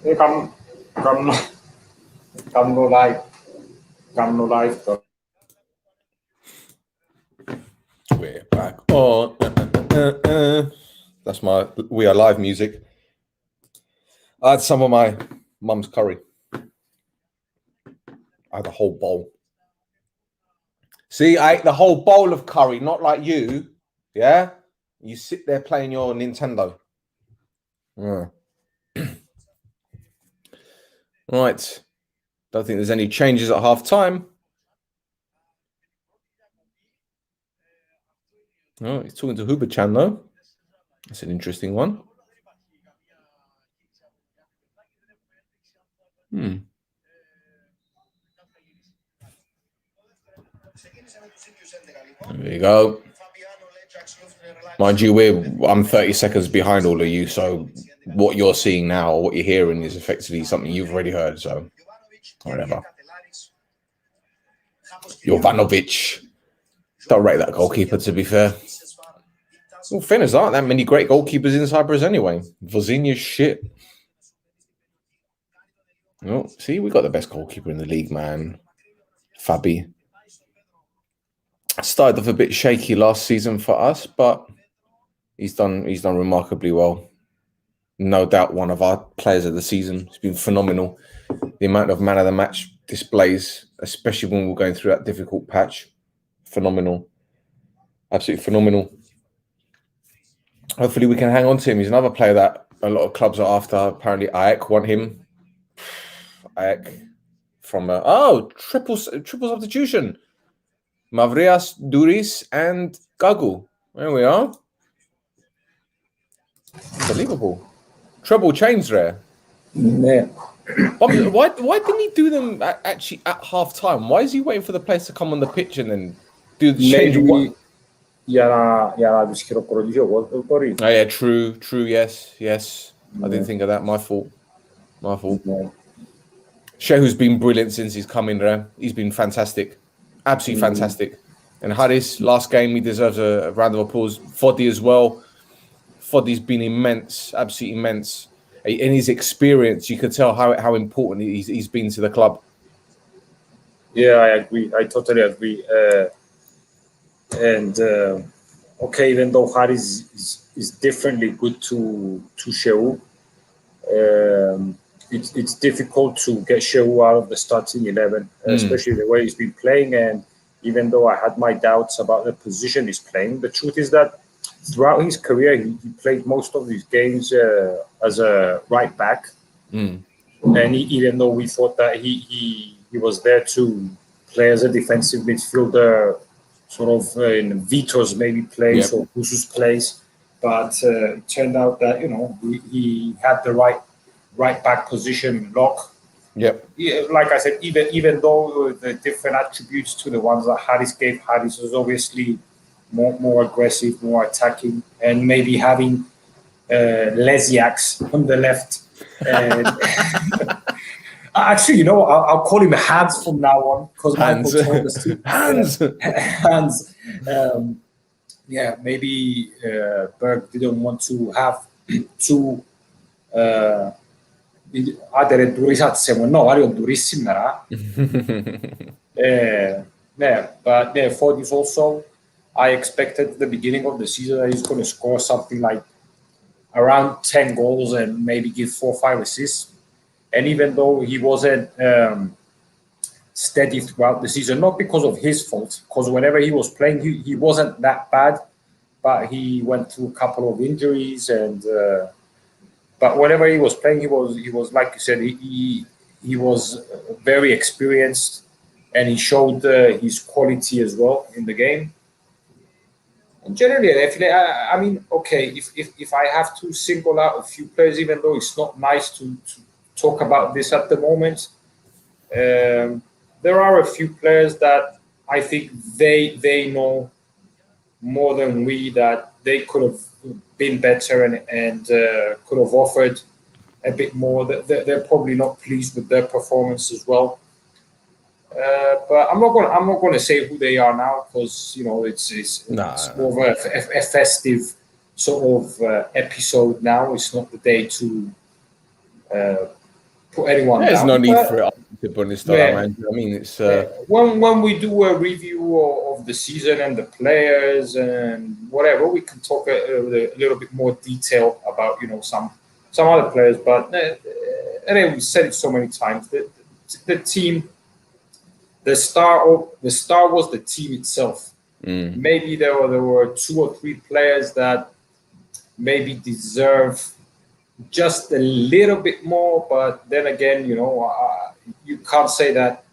come no live. Come no live. We're back on. That's my We Are Live music. I had some of my mum's curry. I had a whole bowl. See, I ate the whole bowl of curry, not like you. Yeah? You sit there playing your Nintendo. Yeah. Right. Don't think there's any changes at half time. Oh, he's talking to Huber-chan, though. That's an interesting one. There you go. Mind you, I'm 30 seconds behind all of you, so what you're seeing now, or what you're hearing, is effectively something you've already heard, so whatever. Jovanovic. Don't rate that goalkeeper, to be fair. Well, fairness, aren't that many great goalkeepers in Cyprus anyway. Vozinha's shit. Oh, see, we got the best goalkeeper in the league, man. Fabi. Started off a bit shaky last season for us, but he's done remarkably well. No doubt one of our players of the season. It's been phenomenal. The amount of man of the match displays, especially when we're going through that difficult patch. Phenomenal. Absolutely phenomenal. Hopefully we can hang on to him. He's another player that a lot of clubs are after. Apparently AEK want him. AEK from triple substitution. Mavrias, Duris, and Gagu. There we are. Unbelievable. Treble change there. Yeah. Why didn't he do them actually at half time? Why is he waiting for the players to come on the pitch and then do the change of one? Yeah, Oh, yeah, true, yes. I didn't think of that. My fault. Yeah. Shehu's been brilliant since he's come in there. He's been fantastic. Absolutely fantastic. And Haris, last game, he deserves a round of applause. Foddy as well. Foddy's been immense, absolutely immense. In his experience, you can tell how important he's been to the club. Yeah, I agree. I totally agree. Okay, even though Haris is differently good to Shehu, it's difficult to get Shehu out of the starting 11, especially the way he's been playing. And even though I had my doubts about the position he's playing, the truth is that throughout his career, he played most of his games as a right back. And even though we thought that he was there to play as a defensive midfielder, sort of in Vitor's maybe place or Kusu's place, but it turned out that he had the right back position lock. Yep. Yeah, like I said, even though the different attributes to the ones that Haris gave, Haris was obviously more aggressive, more attacking, and maybe having Lesiaks on the left. Actually, I'll call him Hans from now on because Michael told us to. Hans. Yeah, maybe Berg didn't want to have two. But for this also, I expected at the beginning of the season that he's going to score something like around 10 goals and maybe give 4 or 5 assists. And even though he wasn't steady throughout the season, not because of his fault, because whenever he was playing, he wasn't that bad, but he went through a couple of injuries. And but whenever he was playing, he was like you said, he was very experienced, and he showed his quality as well in the game. And generally, I mean, okay, if I have to single out a few players, even though it's not nice to talk about this at the moment, there are a few players that I think they know more than we that they could have been better and could have offered a bit more. They're probably not pleased with their performance as well. But I'm not gonna say who they are now because it's more of a festive sort of episode now. It's not the day to put anyone There's down. no need for it, to be honest, man. I mean, it's when we do a review of the season and the players and whatever, we can talk a little bit more detail about some other players. But anyway, we said it so many times. The team, the star was the team itself. Maybe there were 2 or 3 players that maybe deserve just a little bit more, but then again, you can't say that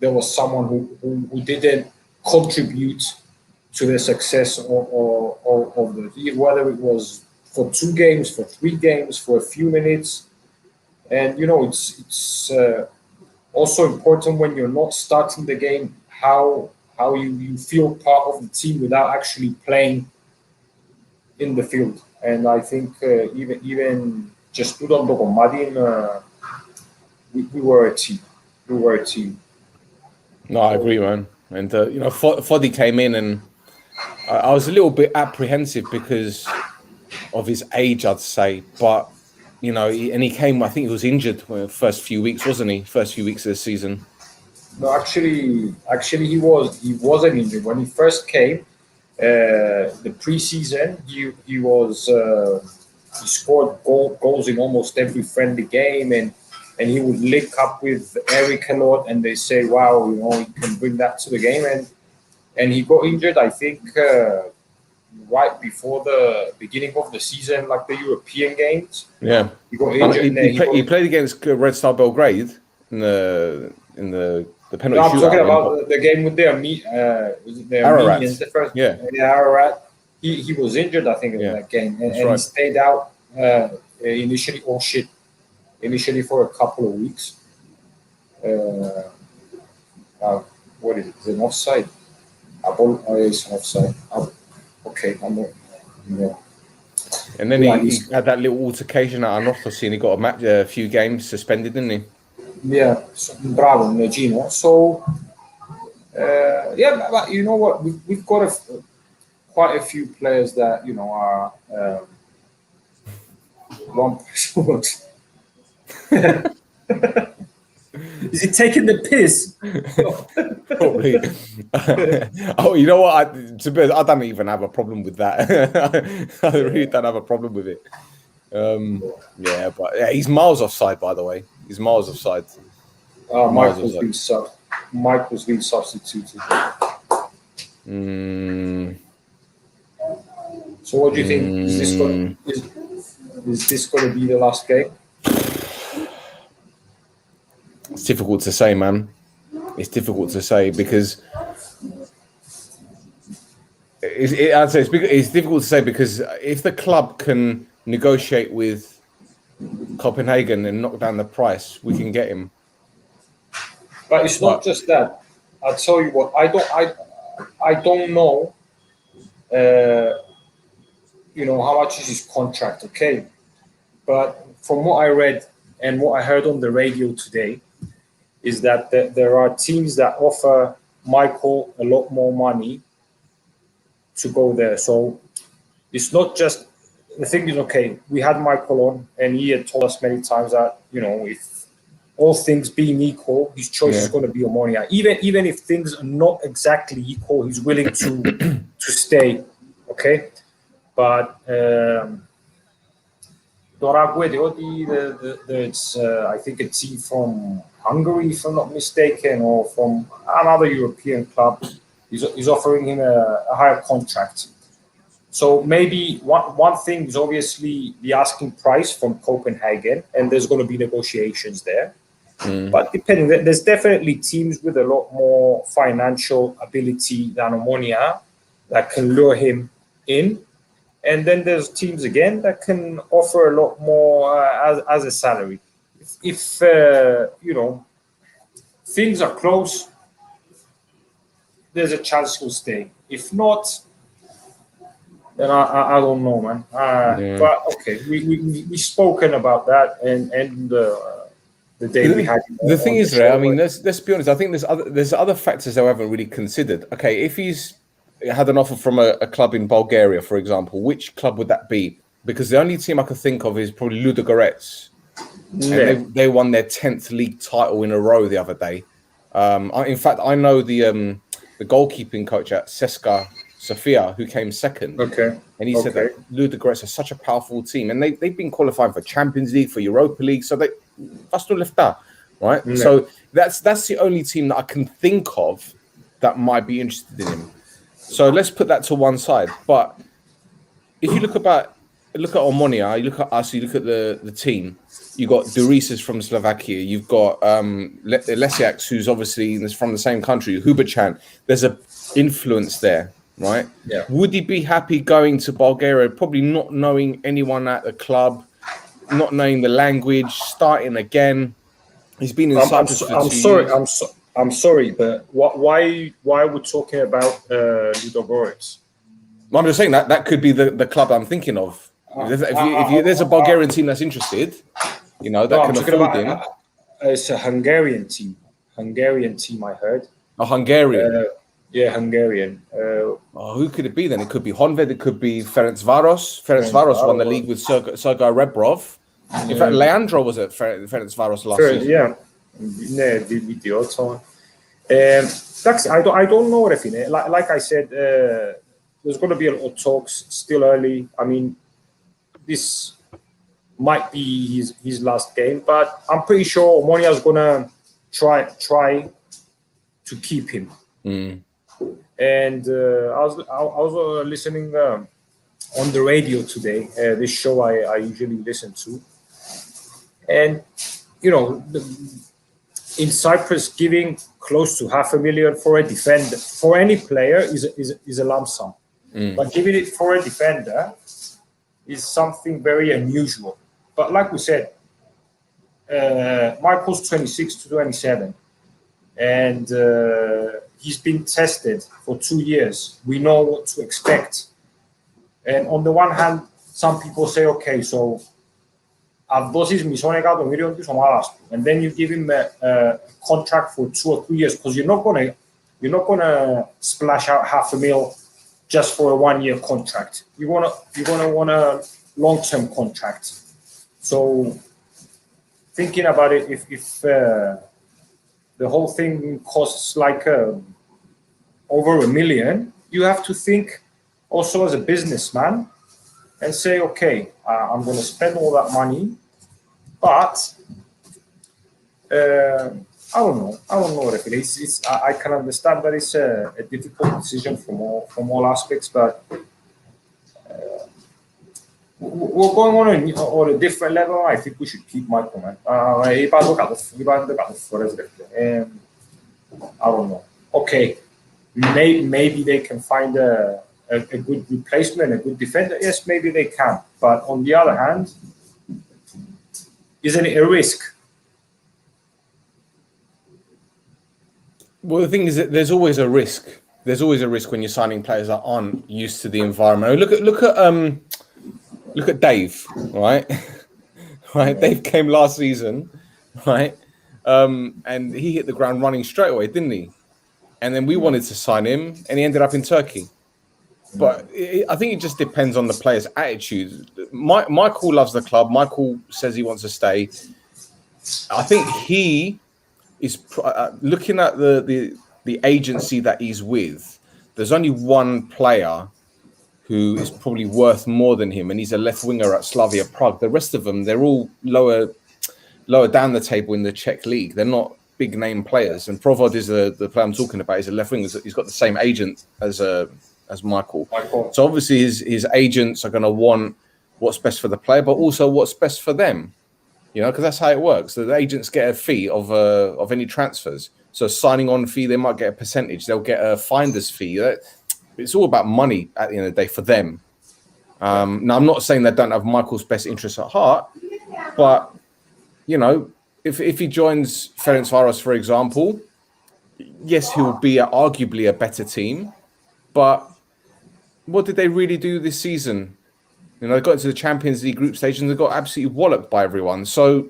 there was someone who didn't contribute to the success of the league, whether it was for 2 games, for 3 games, for a few minutes. And it's also important when you're not starting the game how you feel part of the team without actually playing in the field. And I think even just studando con Madin, we were a team. We were a team. No, I agree, man. And Foddy came in, and I was a little bit apprehensive because of his age, I'd say. But he came. I think he was injured for the first few weeks, wasn't he? First few weeks of the season. No, actually, he wasn't injured when he first came. The preseason, he scored goals in almost every friendly game, and he would link up with Eric a lot, and they say, wow, he can bring that to the game, and he got injured, I think, right before the beginning of the season, like the European games. Yeah, he got injured. He played against Red Star Belgrade in the penalty shootout. I'm talking about the game with the Armenians, the first, Ararat. He was injured, I think, in that game, and he stayed out initially. Oh shit! Initially for a couple of weeks. What is it? Is it an offside? It's an offside. Okay, I'm not. Yeah. And then he had that little altercation at Anorthos, and he got a few games suspended, didn't he? Yeah, bravo, Gino. So, but you know what? We've got quite a few players that are one person. Is he taking the piss? Probably. Oh, you know what? I don't even have a problem with that. I really don't have a problem with it. But he's miles offside, by the way. He's miles offside. Mike was being substituted. So what do you think? Is this going to be the last game? It's difficult to say, man. It's difficult to say because I'd say it's difficult to say because if the club can negotiate with Copenhagen and knock down the price, we can get him. But it's not just that. I'll tell you what. I don't know. How much is his contract? Okay, but from what I read and what I heard on the radio today, is that there are teams that offer Michael a lot more money to go there. So it's not just the thing is, okay, we had Michael on, and he had told us many times that if all things being equal, his choice is going to be OMONOIA. Even if things are not exactly equal, he's willing to stay. Okay, but it's I think a team from Hungary, if I'm not mistaken, or from another European club, is offering him a higher contract. So maybe one thing is obviously the asking price from Copenhagen, and there's going to be negotiations there. But depending, there's definitely teams with a lot more financial ability than OMONOIA that can lure him in. And then there's teams again that can offer a lot more as a salary. If things are close, there's a chance he'll stay. If not, then I don't know, man. But okay, we've spoken about that, and the the day we had. The thing is, Ray, I mean, let's be honest. I think there's other factors they haven't really considered. Okay, if he's had an offer from a club in Bulgaria, for example, which club would that be? Because the only team I could think of is probably Ludogorets. And they won their 10th league title in a row the other day. In fact, I know the goalkeeping coach at CSKA Sofia, who came second. Okay. And he said that Ludogorets are such a powerful team. And they've been qualifying for Champions League, for Europa League. So that's not left out, right? Yeah. So that's the only team that I can think of that might be interested in him. So let's put that to one side. But if you look at Omonia, you look at us, you look at the team, you got Durises from Slovakia, you've got Lesiaks, who's obviously from the same country, Hubachan. There's a influence there, right? Yeah. Would he be happy going to Bulgaria, probably not knowing anyone at the club, not knowing the language, starting again? He's been in Cyprus for 2 years. I'm sorry, but why are we talking about Ludogorets? I'm just saying that could be the club I'm thinking of. If there's a Bulgarian team that's interested, that can afford him. It's a Hungarian team. I heard. A Hungarian? Yeah, Hungarian. Who could it be then? It could be Honved, it could be Ferencvaros. Ferencvaros won the league with Sergei Rebrov. In fact, Leandro was at Ferencvaros last season. Yeah. I don't know everything. Like I said, there's going to be a lot of talks. Still early. I mean, this might be his last game, but I'm pretty sure Omonia is going to try to keep him. And I was listening on the radio today. This show I usually listen to, and in Cyprus, giving close to $500,000 for a defender for any player is a lump sum, but giving it for a defender is something very unusual. But like we said, Michael's 26 to 27, and he's been tested for 2 years. We know what to expect. And on the one hand, some people say, okay, so I've δώσεις μισό εκατομμύριο της ομάδας του, and then you give him a contract for 2 or 3 years, because you're not gonna splash out $500,000 just for a 1-year contract. You're gonna want a long-term contract. So thinking about it, if the whole thing costs like over $1 million, you have to think also as a businessman and say, okay, I'm going to spend all that money, but I don't know what it is. I can understand that it's a difficult decision from all aspects, but we're going on a different level. I think we should keep Michael, man. I don't know. Okay, maybe they can find a good replacement, a good defender. Yes, maybe they can. But on the other hand, isn't it a risk? Well, the thing is that there's always a risk. There's always a risk when you're signing players that aren't used to the environment. Look at Dave, right? Right, Dave came last season, right? And he hit the ground running straight away, didn't he? And then we wanted to sign him, and he ended up in Turkey. But I think it just depends on the player's attitude. Michael loves the club. Michael says he wants to stay. I think he is looking at the agency that he's with. There's only one player who is probably worth more than him, and he's a left winger at Slavia Prague. The rest of them, they're all lower down the table in the Czech league. They're not big name players. And Provod is the player I'm talking about. He's a left winger. He's got the same agent as Michael. So obviously his agents are going to want what's best for the player, but also what's best for them. Because that's how it works. So the agents get a fee of any transfers. So signing on fee, they might get a percentage. They'll get a finder's fee. It's all about money at the end of the day for them. Now, I'm not saying they don't have Michael's best interests at heart, but, if he joins Ferencvaros, for example, yes, he'll be arguably a better team, but what did they really do this season? They got into the Champions League group stage and they got absolutely walloped by everyone. So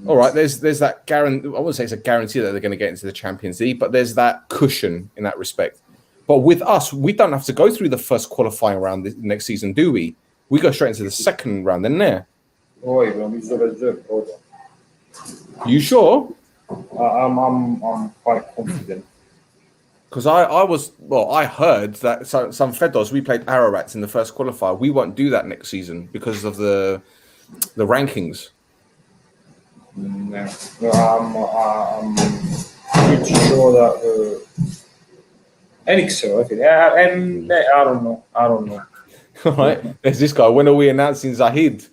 all right, there's that guarantee. I wouldn't say it's a guarantee that they're going to get into the Champions League, but there's that cushion in that respect. But with us, we don't have to go through the first qualifying round next season, do we? We go straight into the second round, then there. You sure? I'm quite confident. Because I heard that some Fedos, we played Ararats in the first qualifier. We won't do that next season because of the rankings. No, I'm pretty sure that I think so. I think, and I don't know. All right, there's this guy. When are we announcing Zahid?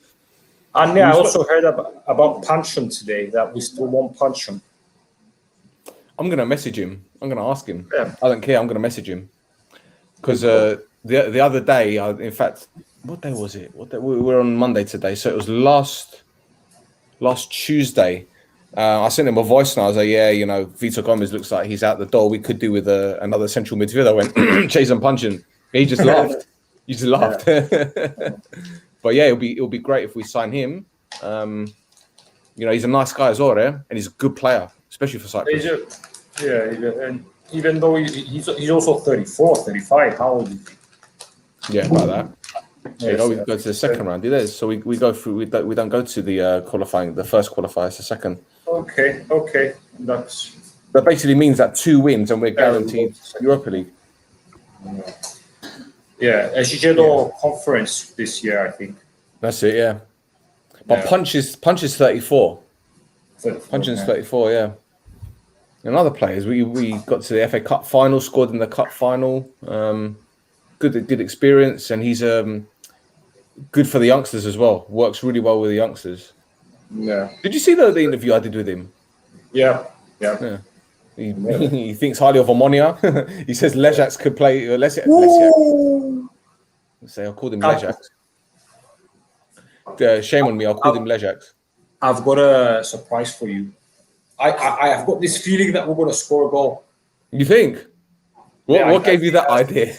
And yeah, I also heard about pension today, that we still want pension. I'm gonna message him. I'm gonna ask him. Yeah. I don't care. I'm gonna message him because the other day, in fact, what day was it? We're on Monday today, so it was last Tuesday. I sent him a voice and I was like, yeah, you know, Vitor Gomez looks like he's out the door. We could do with another central midfielder. I went chase and punching. He just laughed. He just laughed. Yeah. But yeah, it'll be great if we sign him. You know, he's a nice guy as well, and he's a good player, especially for Cyprus. And even though he's also 34, 35, how old is he? Yeah, about that. Yes, we go to the second round. It is. So we go through. We don't go to the qualifying. The first qualifier is the second. Okay. That basically means that 2 wins and we're guaranteed Europa League. Yeah, Ejijedo conference this year, I think. That's it. Yeah, but Punch is 34. Punch is 34. Yeah. And other players, we got to the FA Cup final, scored in the cup final. Good experience, and he's good for the youngsters as well. Works really well with the youngsters. Yeah. Did you see the interview I did with him? Yeah. He thinks highly of OMONOIA. He says Lejax could play. Lesiak. Say I called him Lejax. Shame on me. I called him Lejax. I've got a surprise for you. I've got this feeling that we're going to score a goal. You think? What gave you that idea?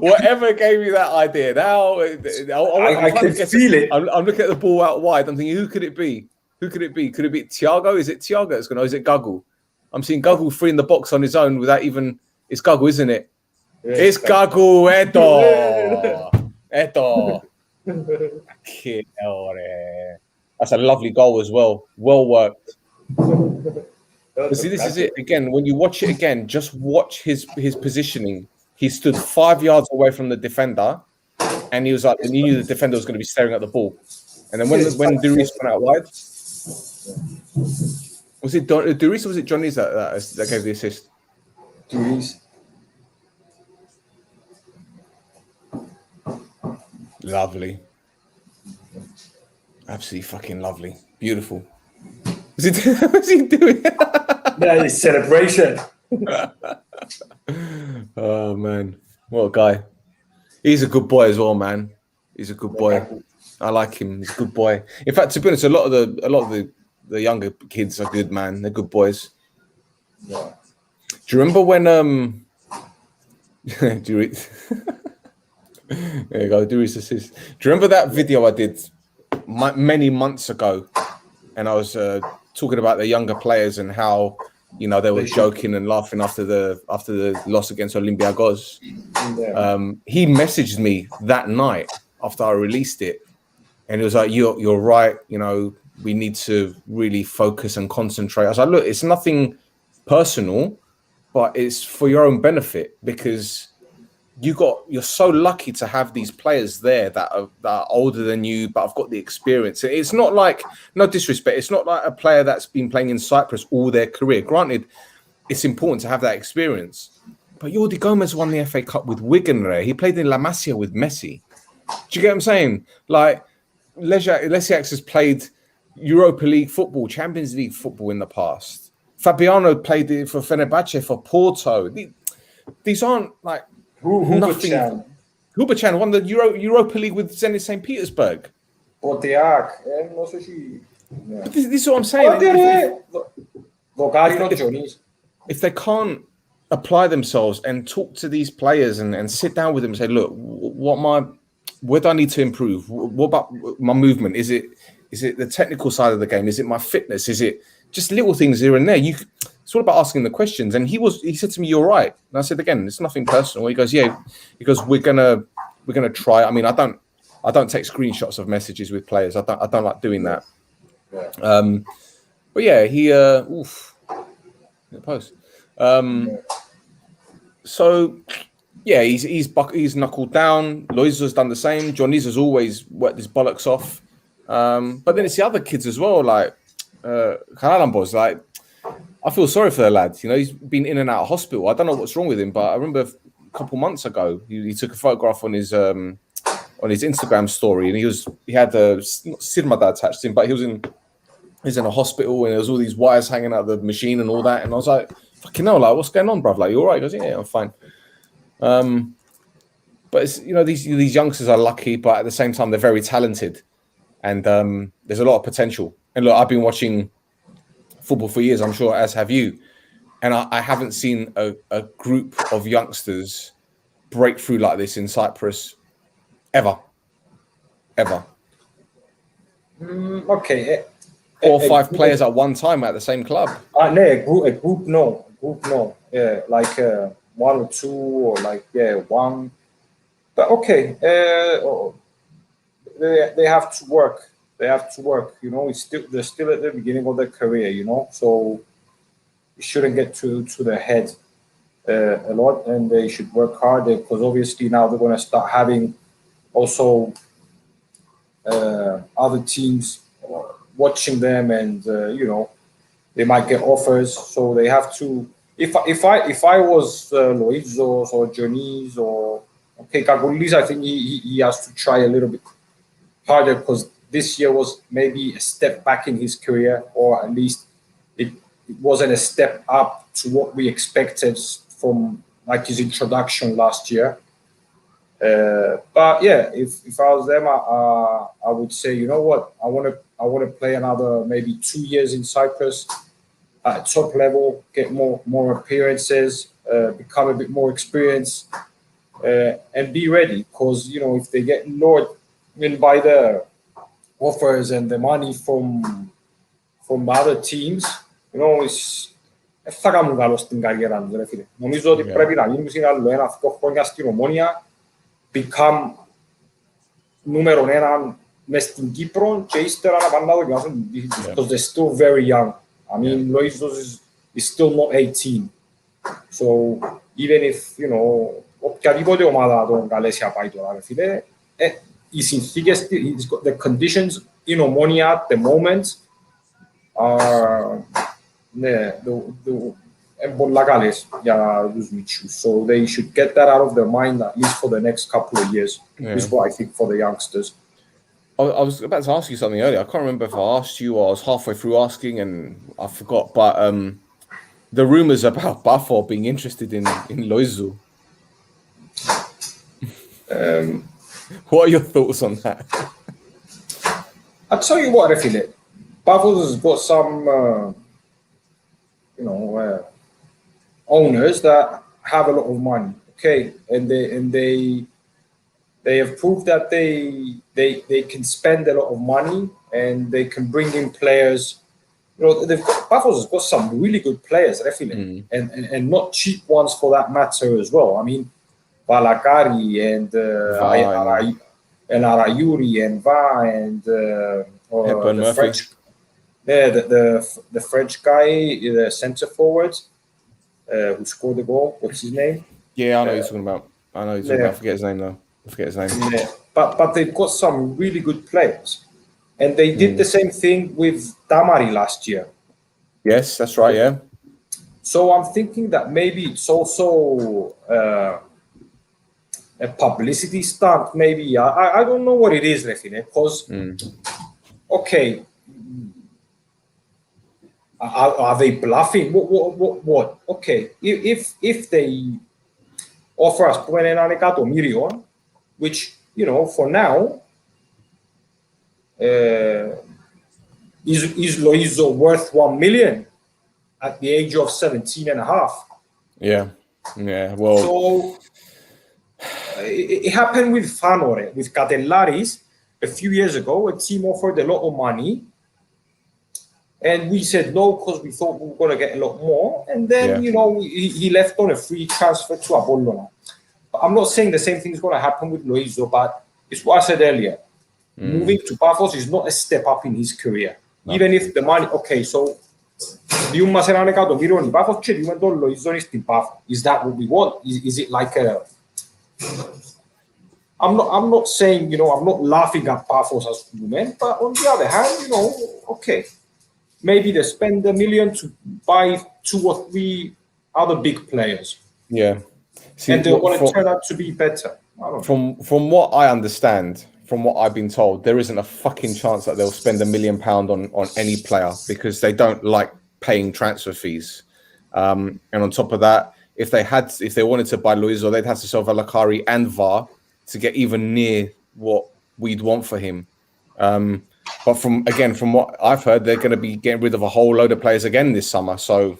Whatever gave you that idea? Now I can feel it. I'm looking at the ball out wide. I'm thinking, who could it be? Could it be Thiago? Is it Thiago that's going to? Is it Gagu? I'm seeing Gagu free in the box on his own without even. It's Gagu, isn't it? Yeah, it's Gagu. Eto. That's a lovely goal as well. Well worked. But see, this is it again. When you watch it again, just watch his positioning. He stood 5 yards away from the defender, and he was like, and he knew the defender was going to be staring at the ball. And then when Duris went out wide, was it Duris or was it Johnny's that gave the assist? Duris. Lovely, absolutely fucking lovely, beautiful. What's he doing? Yeah, it's celebration. Oh man, what a guy! He's a good boy as well, man. He's a good boy. I like him. He's a good boy. In fact, to be honest, a lot of the younger kids are good, man. They're good boys. Yeah. Do you remember when there you go, Duris assist. Do you remember that video I did many months ago, and I was talking about the younger players and how, you know, they were joking and laughing after the loss against Olympiacos. Yeah. He messaged me that night after I released it, and he was like, "You're right. You know, we need to really focus and concentrate." I was like, "Look, it's nothing personal, but it's for your own benefit because you're so lucky to have these players there that are older than you, but I've got the experience. It's not like, no disrespect, it's not like a player that's been playing in Cyprus all their career. Granted, it's important to have that experience. But Jordi Gomez won the FA Cup with Wigan there. He played in La Masia with Messi. Do you get what I'm saying? Like, Lesiak has played Europa League football, Champions League football in the past. Fabiano played it for Fenerbahce, for Porto. These aren't like Huberchan won the Europa League with Zenit St. Petersburg. This is what I'm saying. If they can't apply themselves and talk to these players and sit down with them and say, look, where do I need to improve? What about my movement? Is it Is it the technical side of the game? Is it my fitness? Is it just little things here and there? It's all about asking the questions. And he said to me, "You're right." And I said, "Again, it's nothing personal." He goes, "Yeah," because we're gonna try. I mean, I don't take screenshots of messages with players. I don't like doing that. Yeah. But yeah, he post. So yeah, he's knuckled down. Loiza's done the same. Johnny's always worked his bollocks off. But then it's the other kids as well, like Karalambos. Like, I feel sorry for the lad. You know, he's been in and out of hospital. I don't know what's wrong with him, but I remember a couple months ago he took a photograph on his Instagram story, and he had the Sirmada attached to him, but he's in a hospital, and there was all these wires hanging out of the machine and all that. And I was like, "Fucking hell, like, what's going on, bruv? Like, you all right?" He goes, "Yeah, I'm fine." But it's, you know, these youngsters are lucky, but at the same time, they're very talented, and there's a lot of potential. And look, I've been watching football for years, I'm sure, as have you, and I haven't seen a group of youngsters break through like this in Cyprus ever. Okay. 4 or 5 players at one time at the same club. No, a group, no. Yeah, like 1 or 2, or like one. But okay, they have to work. You know, they're still at the beginning of their career. You know, so it shouldn't get to their head a lot, and they should work harder, because obviously now they're going to start having also other teams watching them, and you know, they might get offers, so they have to. If I was Loizos or Jonis or Kagoulis, I think he has to try a little bit harder, because this year was maybe a step back in his career, or at least it wasn't a step up to what we expected from like his introduction last year. But yeah, if I was them, I would say, you know what, I want to play another maybe 2 years in Cyprus at top level, get more appearances, become a bit more experienced, and be ready. Because, you know, if they get lured in by the offers and the money from other teams, you know, θα κάνουν καλό στην καριέρα τους, ρε φίλε. Νομίζω ότι πρέπει να μείνουν σε άλλο 1-2 χρόνια στην Ομόνια, become νούμερο 1 μες στην Κύπρο, και ύστερα να πάνε να δοκιμάσουν, because they're still very young. I mean, Loizos is still not 18. So even if, you know, οποιαδήποτε ομάδα τον καλέσει να πάει τώρα, ρε φίλε, οι συνθήκες, the conditions in Omonia at the moment are πολλά καλές για τους μητσούς. So they should get that out of their mind, at least for the next couple of years. Is what I think for the youngsters. I was about to ask you something earlier. I can't remember if I asked you or I was halfway through asking and I forgot. But the rumors about Buffalo being interested in Loizu. What are your thoughts on that? I'll tell you what, Refile. Buffalo's got some, you know, owners that have a lot of money. Okay, and they have proved that they can spend a lot of money, and they can bring in players. You know, Buffalo's got some really good players, Refile, and not cheap ones for that matter as well. I mean, Balakari and Arayuri and Va and the French, the French guy, the centre forward, who scored the goal. What's his name? Yeah, I know who you're talking about. I forget his name though. Yeah. But they've got some really good players, and they did the same thing with Damari last year. Yes, that's right. Yeah. So I'm thinking that maybe it's also a publicity stunt. Maybe I don't know what it is, Refine. Because okay, are they bluffing? What? Okay, if they offer us $1 εκατομμύριο, which, you know, for now, is Loizo worth 1 million at the age of 17 and a half? Yeah. Well, so it happened with Fanore, with Catellaris. a few years ago, a team offered a lot of money. And we said no because we thought we were going to get a lot more. And then, he left on a free transfer to Apollona. But I'm not saying the same thing is going to happen with Loizo, but it's what I said earlier. Moving to Paphos is not a step up in his career. No. Even if the money, okay, so διούμε σε έναν εκατομμύριο η Πάφος και διούμε τον Λοΐζον στην Πάφο. Is that what we want? Is it like a... I'm not saying, I'm not laughing at Paphos as women, but on the other hand, okay. Maybe they spend $1 million to buy 2 or 3 other big players. Yeah. See, and they want to turn out to be better. From what I understand, from what I've been told, there isn't a fucking chance that they'll spend £1 million on any player because they don't like paying transfer fees. And on top of that, if they wanted to buy Loizo, they'd have to sell Valakari and VAR to get even near what we'd want for him. But from what I've heard, they're going to be getting rid of a whole load of players again this summer. So,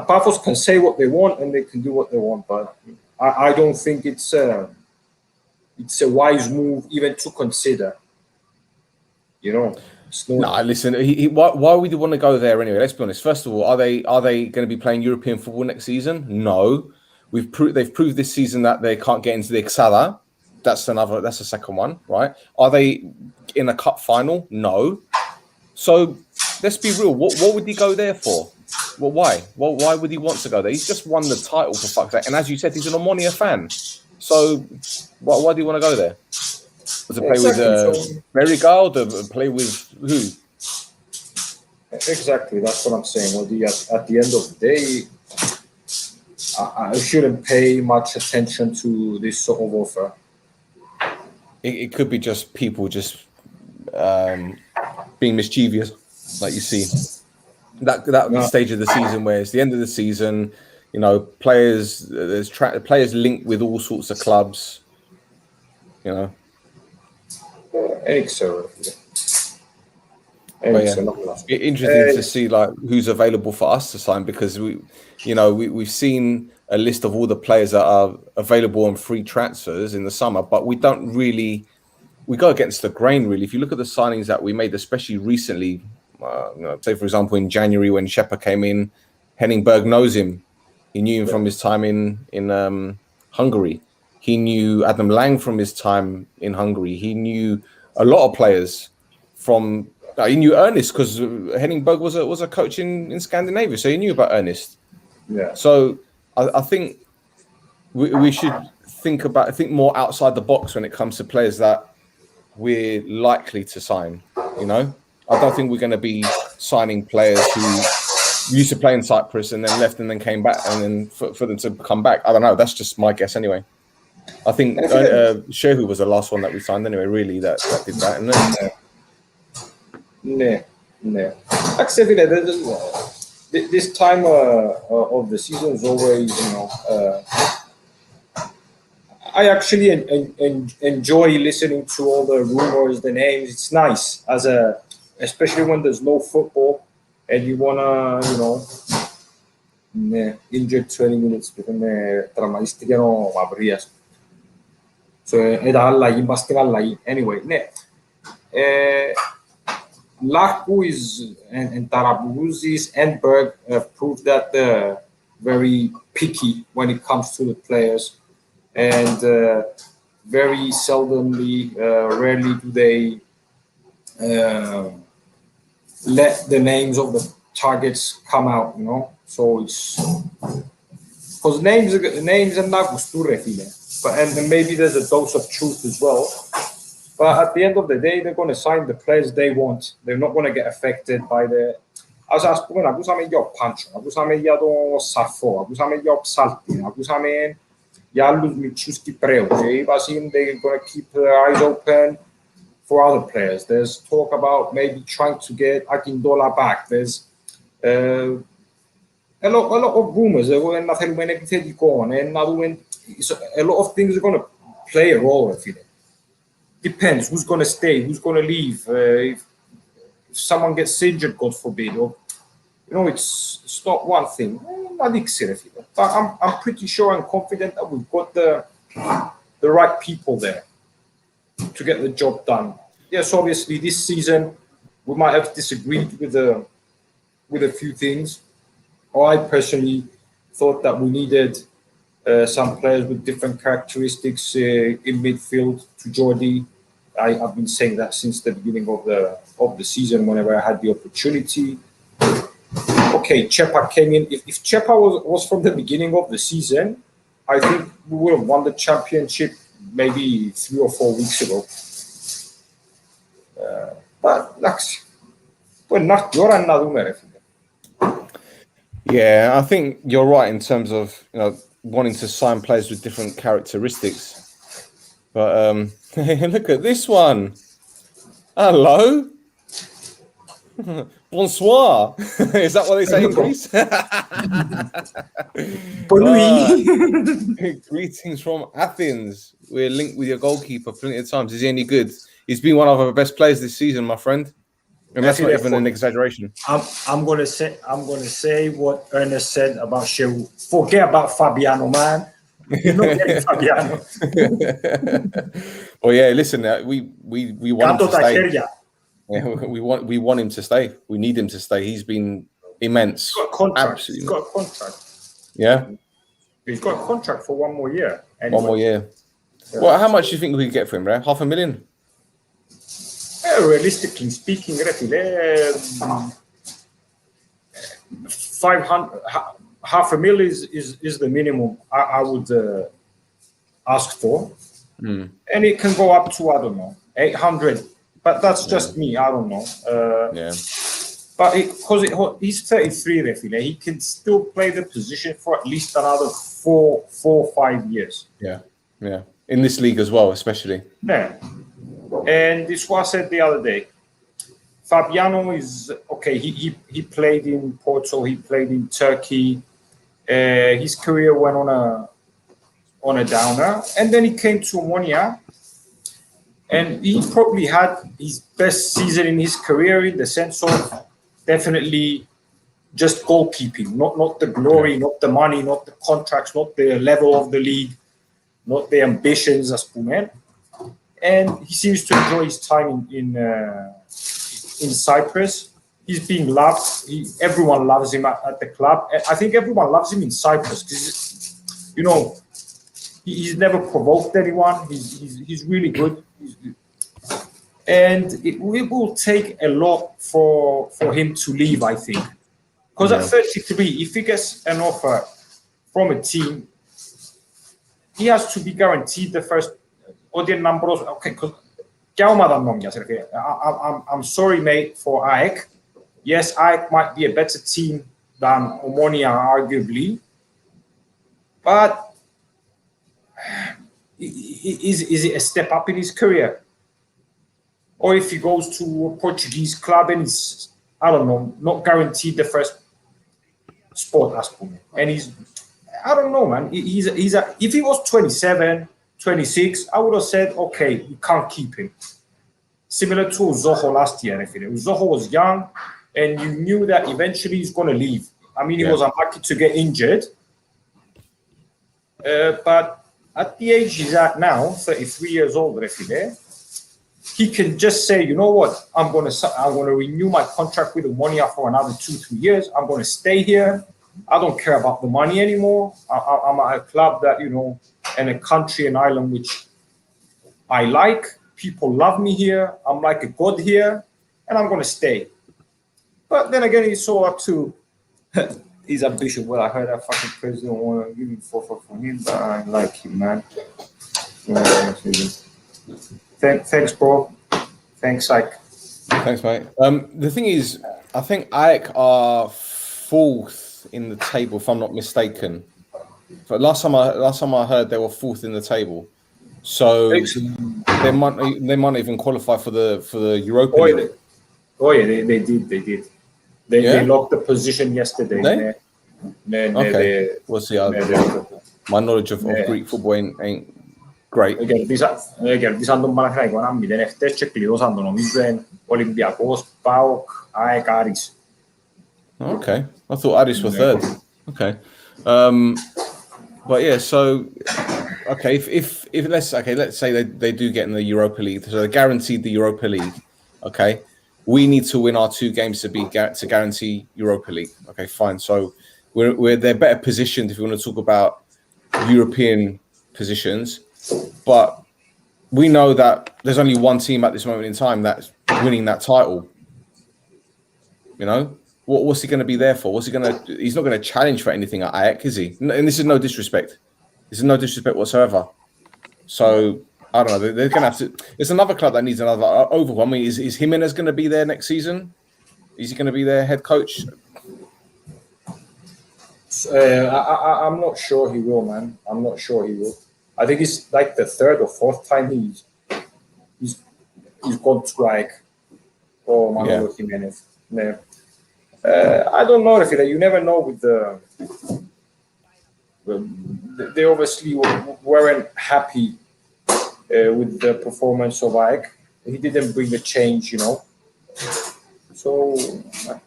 Paphos can say what they want and they can do what they want, but I don't think it's a wise move even to consider. No, listen. Why would you want to go there anyway? Let's be honest. First of all, are they going to be playing European football next season? No. They've proved this season that they can't get into the Exada. That's the second one, right? Are they in a cup final? No. So let's be real. What would he go there for? Well, why? Well, why would he want to go there? He's just won the title, for fuck's sake. And as you said, he's an OMONOIA fan. So why do you want to go there? To play with Merriga or to play with who? Exactly, that's what I'm saying. Well, at the end of the day, I shouldn't pay much attention to this sort of offer. It could be just people just being mischievous, like you see. That stage of the season where it's the end of the season, players linked with all sorts of clubs, Interesting to see who's available for us to sign, because we've seen a list of all the players that are available on free transfers in the summer, but we go against the grain really. If you look at the signings that we made, especially recently, say for example in January when Shepa came in, Henning Berg knows him. He knew him from his time in Hungary. He knew Adam Lang from his time in Hungary. He knew a lot of players from. He knew Ernest because Henning Berg was a coach in Scandinavia, so he knew about Ernest. Yeah. So I think we should think more outside the box when it comes to players that we're likely to sign. I don't think we're going to be signing players who used to play in Cyprus and then left and then came back, and then for them to come back. I don't know. That's just my guess anyway. I think Shehu was the last one that we signed anyway, really, that did that. And then, Actually, this time of the season is always, I actually enjoy listening to all the rumors, the names. It's nice especially when there's no football and you wanna, injured 20 minutes because τραυματίστηκε ο Μαυρίας. So ήταν αλλαγή, μπας στην αλλαγή. Anyway, Larku and Tarabouzis and Berg have proved that they're very picky when it comes to the players, and very seldomly, rarely do they let the names of the targets come out, So it's because names are not good, but and maybe there's a dose of truth as well. But at the end of the day, they're going to sign the players they want. They're not going to get affected by the. Ας πούμε, ακούσαμε για ο Πάντσο, ακούσαμε για τον Σαρφό, ακούσαμε για ο Ψάλτη, ακούσαμε για άλλους μικρούς Κυπραίους. They're going to keep their eyes open for other players. There's talk about maybe trying to get Akindola back. There's a lot of rumors. A lot of things are going to play a role, I feel. Depends who's going to stay, who's going to leave. If someone gets injured, God forbid, or it's not one thing. not excited, but I'm pretty sure and confident that we've got the right people there to get the job done. Yes, obviously this season we might have disagreed with a few things. I personally thought that we needed some players with different characteristics in midfield to Jordi. I've been saying that since the beginning of the season whenever I had the opportunity. Okay, Chepa came in. If Chepa was from the beginning of the season, I think we would have won the championship maybe 3 or 4 weeks ago. But yeah, I think you're right in terms of wanting to sign players with different characteristics. But look at this one. Hello. Bonsoir. Is that what they say in Greece? Greetings from Athens. We're linked with your goalkeeper plenty of times. Is he any good? He's been one of our best players this season, my friend. And that's not even an exaggeration. I'm gonna say what Ernest said about Shehu. Forget about Fabiano, man. You're not getting Fabiano. Well, yeah. Listen, we want him to stay. Yeah, we want him to stay. We need him to stay. He's been immense. He's got a contract. Absolutely. He's got a contract. Yeah. He's got a contract for 1 more year. Anyway. 1 more year. Yeah. Well, how much do you think we could get for him, right? $500,000? Realistically speaking, 500, $500,000 is the minimum I would ask for, and it can go up to 800. But that's just me. I don't know. Yeah. But because he's 33, refile, he can still play the position for at least another 4 or 5 years. Yeah. Yeah. In this league as well, especially. Yeah. And this was said the other day. Fabiano is okay. He played in Porto. He played in Turkey. His career went on a downer, and then he came to OMONOIA, and he probably had his best season in his career in the sense of definitely just goalkeeping, not the glory, not the money, not the contracts, not the level of the league, not the ambitions as Pumen. And he seems to enjoy his time in Cyprus. He's being loved. Everyone loves him at the club. I think everyone loves him in Cyprus because, he's never provoked anyone. He's really good. And it will take a lot for him to leave, I think. Because at 33, if he gets an offer from a team, he has to be guaranteed the first audience numbers. Okay, because I'm sorry, mate, for AEK. Yes, AEK might be a better team than OMONOIA, arguably. But is it a step up in his career? Or if he goes to a Portuguese club and he's, I don't know, not guaranteed the first spot as Pumen. And I don't know, man. If he was 27, 26, I would have said, okay, we can't keep him. Similar to Zoho last year, I feel. Zoho was young, and you knew that eventually he's going to leave. I mean, he was unlucky to get injured. But at the age he's at now, 33 years old, I feel, he can just say, you know what, I'm going to renew my contract with OMONOIA for another 2-3 years. I'm going to stay here. I don't care about the money anymore. I'm at a club that, and a country and island which I like. People love me here. I'm like a god here, and I'm going to stay. But then again, it's all up to his ambition. Well, I heard that fucking president want to give him 4 for him, but I like him, man. Thanks, bro. Thanks, Ike. Thanks, mate. The thing is, I think AEK are 4th in the table, if I'm not mistaken. But last time I heard, they were 4th in the table, so they might even qualify for the Europa League. Oh yeah, they did. They locked the position yesterday. Okay. We'll see. My knowledge of Greek football ain't great. Ελπίζαν τον Παναθηναϊκό να 0-7 και κλειδώσαν τον νομίζω Ολυμπιακός, ΠΑΟΚ, ΑΕΚ, Άρης. Okay, I thought Aris were 3rd. Okay. But yeah, so okay, if let's say they do get in the Europa League, so they're guaranteed the Europa League. Okay, we need to win our 2 games to guarantee Europa League. Okay, fine. So they're better positioned if we want to talk about European positions, but we know that there's only one team at this moment in time that's winning that title. You know, what's he going to be there for? He's not going to challenge for anything at Ajax, is he? And this is no disrespect. This is no disrespect whatsoever. So I don't know. They're going to have to. There's another club that needs another overhaul. I mean, is Jimenez going to be there next season? Is he going to be their head coach? I'm not sure he will, man. I'm not sure he will. I think it's like the 3rd or 4th time he's gone to like Manuel Jimenez. Yeah. I don't know if you never know with they obviously weren't happy with the performance of Ike. He didn't bring the change, you know. So okay.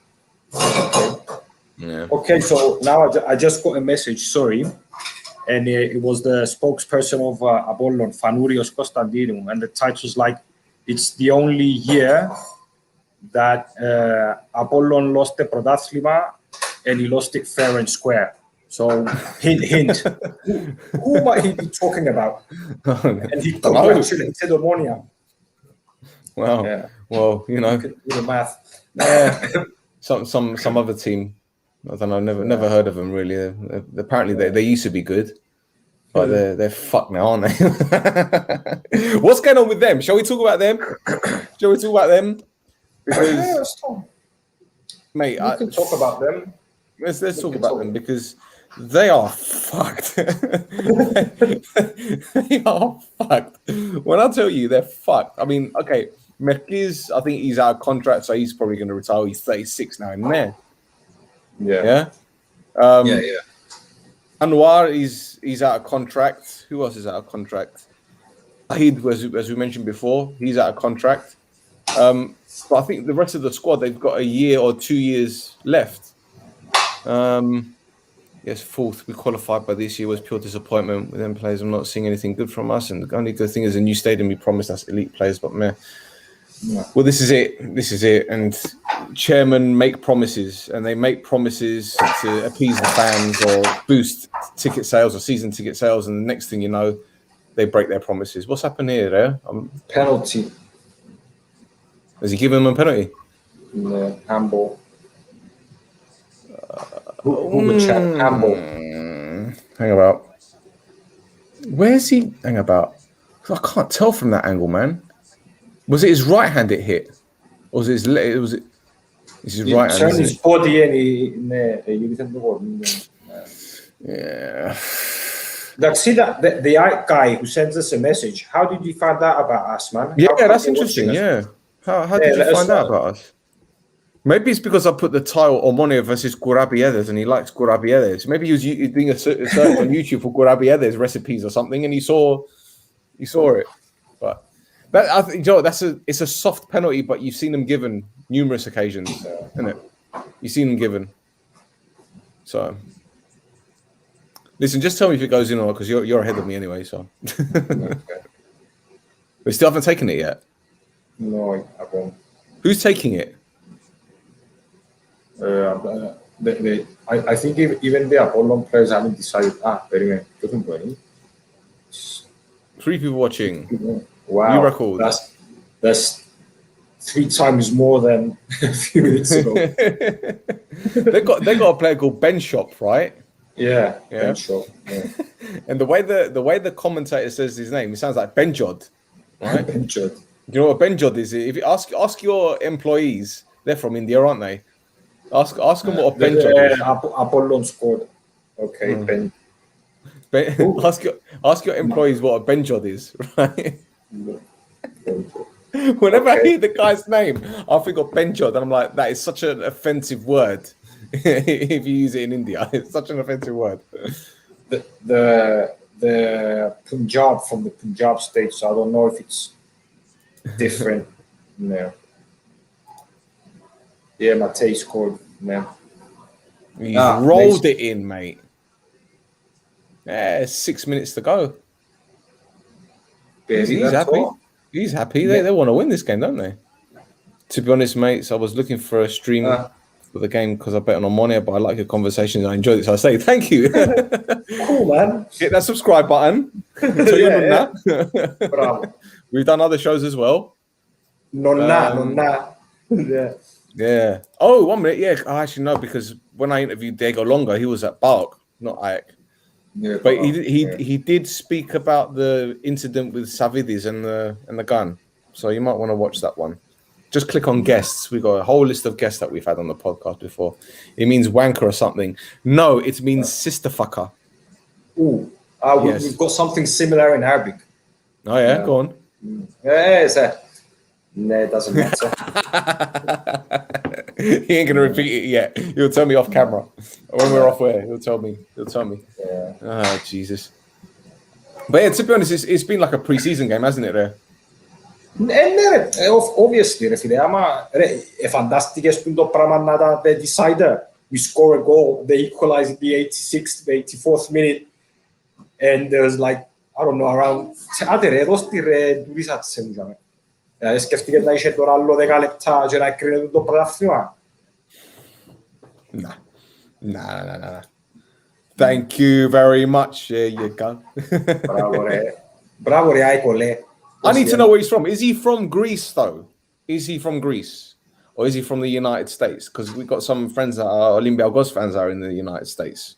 Yeah. Okay, so now I just got a message, sorry, and it was the spokesperson of Apollon, Fanurios Konstantinou, and the title's like, it's the only year that Apollon lost the Prodathlima and he lost it fair and square. So hint, who might he be talking about? And he congratulated OMONOIA. Wow. Yeah. Well, you know, do the math. some other team. I don't know. Never heard of them really. Apparently, they used to be good, but they're fucked now, aren't they? What's going on with them? Shall we talk about them? Because, mate, we can talk about them. Let's talk about them because they are fucked. They are fucked. When I tell you they're fucked, I mean, okay, Merkiz, I think he's out of contract, so he's probably going to retire. He's 36 now in there. Yeah. Anwar he's out of contract. Who else is out of contract? Ahid, as we mentioned before, he's out of contract. But I think the rest of the squad, they've got a year or 2 years left. Yes, 4th. We qualified, but this year was pure disappointment with them players. I'm not seeing anything good from us. And the only good thing is a new stadium. We promised us elite players, but meh. Yeah. Well, this is it. And chairmen make promises, and they make promises to appease the fans or boost ticket sales or season ticket sales. And the next thing you know, they break their promises. What's happened here? Penalty. Has he given them a penalty? No, handball. Who would chat handball? Hang about. Where's he? Hang about. I can't tell from that angle, man. Was it his right hand it hit, or was it his leg? Was it? It's his right hand. Turned his body and he Yeah. Like, see that the guy who sends us a message. How did you find out about us, man? Yeah, that's interesting. Yeah. How did you find out about us? Maybe it's because I put the title OMONOIA versus KOURABIEDES and he likes KOURABIEDES. Maybe he was doing a search on YouTube for KOURABIEDES recipes or something, and he saw it. But that, I think, Joe, it's a soft penalty, but you've seen them given numerous occasions, isn't it? You've seen them given. So, listen, just tell me if it goes in or not, because you're ahead of me anyway. So, we still haven't taken it yet. No, I won't. Who's taking it? I think even the Apollon players haven't decided. Very good. 3 people watching. Wow, new record. That's 3 times more than a few minutes ago. they got a player called Ben Shop, right? Yeah. Ben Shop. Yeah. And the way the commentator says his name, it sounds like Benjod, right? Benjod. You know what Benjod is? If you ask your employees, they're from India, aren't they? Ask them what a Benjod is. Apollon scored. Okay, Ben. Ask your employees what a Benjod is, right? Whenever I hear the guy's name, I think of Benjod, and I'm like, that is such an offensive word. If you use it in India, it's such an offensive word. The Punjab from the Punjab state, so I don't know if it's different. No. Yeah, Matej scored. Man. He's rolled it in, mate. Yeah, 6 minutes to go. He's happy. He's happy. They want to win this game, don't they? To be honest, mates, I was looking for a stream for the game because I bet on OMONOIA, but I like your conversations. I enjoyed it, so I say thank you. Cool, man. Hit that subscribe button. Bravo. We've done other shows as well. Yeah. Yeah. Oh, 1 minute. Yeah, I actually know because when I interviewed Diego Longa, he was at Bark, not Ike. Yeah, but he did speak about the incident with Savidis and the gun. So you might want to watch that one. Just click on guests. We've got a whole list of guests that we've had on the podcast before. It means wanker or something. No, it means sister fucker. Ooh. Yes. We've got something similar in Arabic. Oh, yeah? Go on. No, it doesn't matter. He ain't gonna repeat it yet. He'll tell me off camera when we're off air. He'll tell me. Yeah. Oh, Jesus. But yeah, to be honest, it's been like a pre-season game, hasn't it? There. Obviously, è fantastico spunto pramanada the decider. We score a goal, they equalize in the 86th, the 84th minute, and there's like I don't know around. Σκεφτείτε να είχε τώρα άλλο 10 λεπτά και να κρίνεται το πρωτάθλημα. Nah. Thank you very much. There you go. Bravo, Aiko. I need to know where he's from. Is he from Greece, though? Is he from Greece? Or is he from the United States? Because we've got some friends that are Olympiacos fans are in the United States.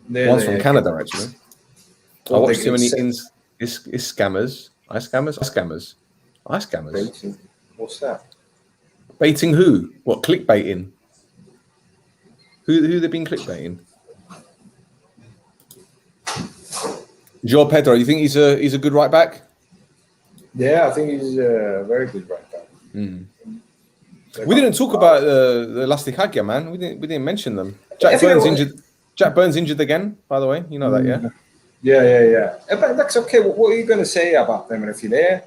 One's from Canada, actually. I watched too many scammers. Scammers. Baiting. What's that? Baiting who? What, clickbaiting? Who they've been clickbaiting? João Pedro, you think he's a good right back? Yeah, I think he's a very good right back. We didn't talk about the Lastikhagia, man. We didn't mention them. Jack Burns injured again, by the way. You know that, yeah? Yeah. But that's okay. What are you going to say about them, Refile?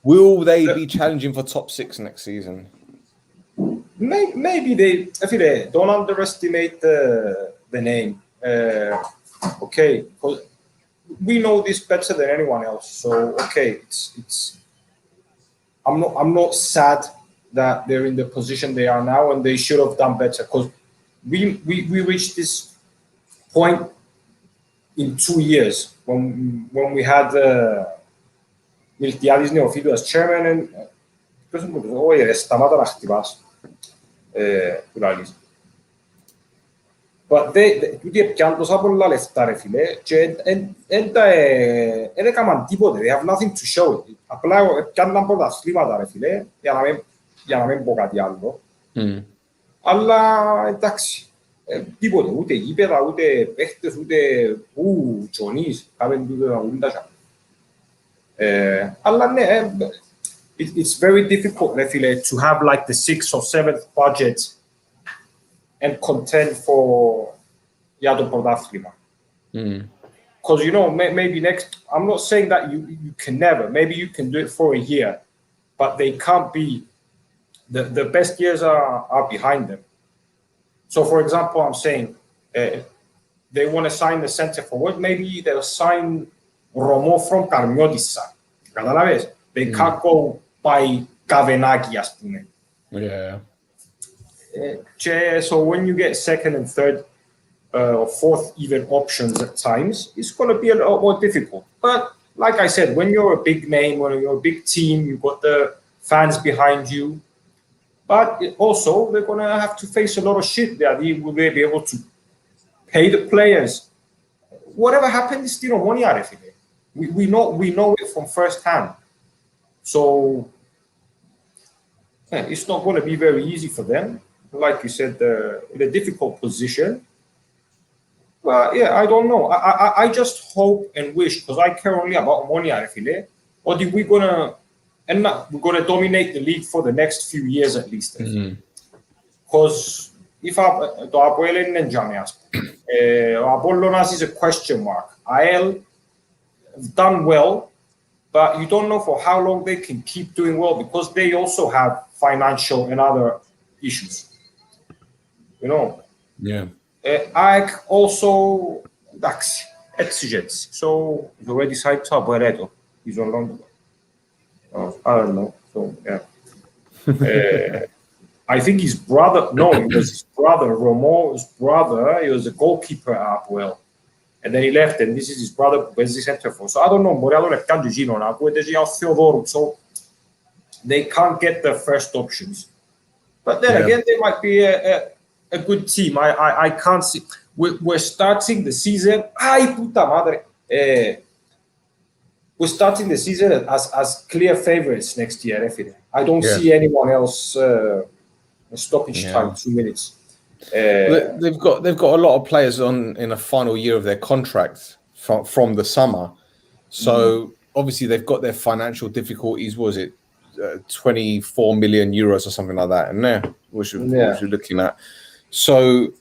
Will they be challenging for top 6 next season? Maybe they don't underestimate the name. Okay, because we know this better than anyone else. So okay, it's. I'm not sad that they're in the position they are now, and they should have done better. Because we reached this point in 2 years when we had Miltiadis Neophytou as chairman and σταμάτα να χτυπάς που λαλείς. But τούτοι έπιαν τόσα πολλά λεφτά ρε φίλε και δεν έκαναν τίποτε. They have nothing to show. Απλά έπιαναν πρωταθλήματα ρε φίλε για να μην πω κάτι άλλο. Αλλά εντάξει, τίποτε, ούτε γήπεδα, ούτε παίχτες, ούτε τσονείς, κάμεν τούτο να ούντασαν. Αλλά ναι, it's very difficult ρε φίλε to have like the 6th or 7th budget and contend for για το πρωτάθλημα. Because you know, maybe next, I'm not saying that you can never, maybe you can do it for a year, but they can't be, the best years are behind them. So for example, I'm saying, they want to sign the center forward, maybe they'll sign Romo from Karmiotissa. Καταλάβες? They can't go by Kavenaki, ας πούμε. Yeah. So when you get second and third or fourth even options at times, it's going to be a lot more difficult. But like I said, when you're a big name, when you're a big team, you've got the fans behind you. But also, they're going to have to face a lot of shit there. They will be able to pay the players. Whatever happened is still OMONOIA. We know it from first hand. So it's not going to be very easy for them. Like you said, in a difficult position. Well, yeah, I don't know. I just hope and wish, because I care only about OMONOIA, or we're gonna dominate the league for the next few years at least. Because if το Αποέλ είναι τζάμιας, ο Απόλλωνας is a question mark. AEL have done well, but you don't know for how long they can keep doing well because they also have financial and other issues. you know. Yeah. ΑΕΚ also εντάξει, exigence. So you already decided to Abueredo. He's on loan. I don't know. So yeah. I think his brother, no, it was his brother, Romo's brother. He was a goalkeeper at Apoel. And then he left, and this is his brother, Benzi center for. So I don't know, Morealo left Gino now, Theodoro. So they can't get the first options. But then again, they might be a good team. I can't see. We're starting the season. Ay, puta madre. We're starting the season as clear favorites next year. I don't see anyone else stoppage time 2 minutes. They've got a lot of players in a final year of their contracts from the summer. So obviously they've got their financial difficulties. Was it 24 million euros or something like that? And there, which you're looking at. So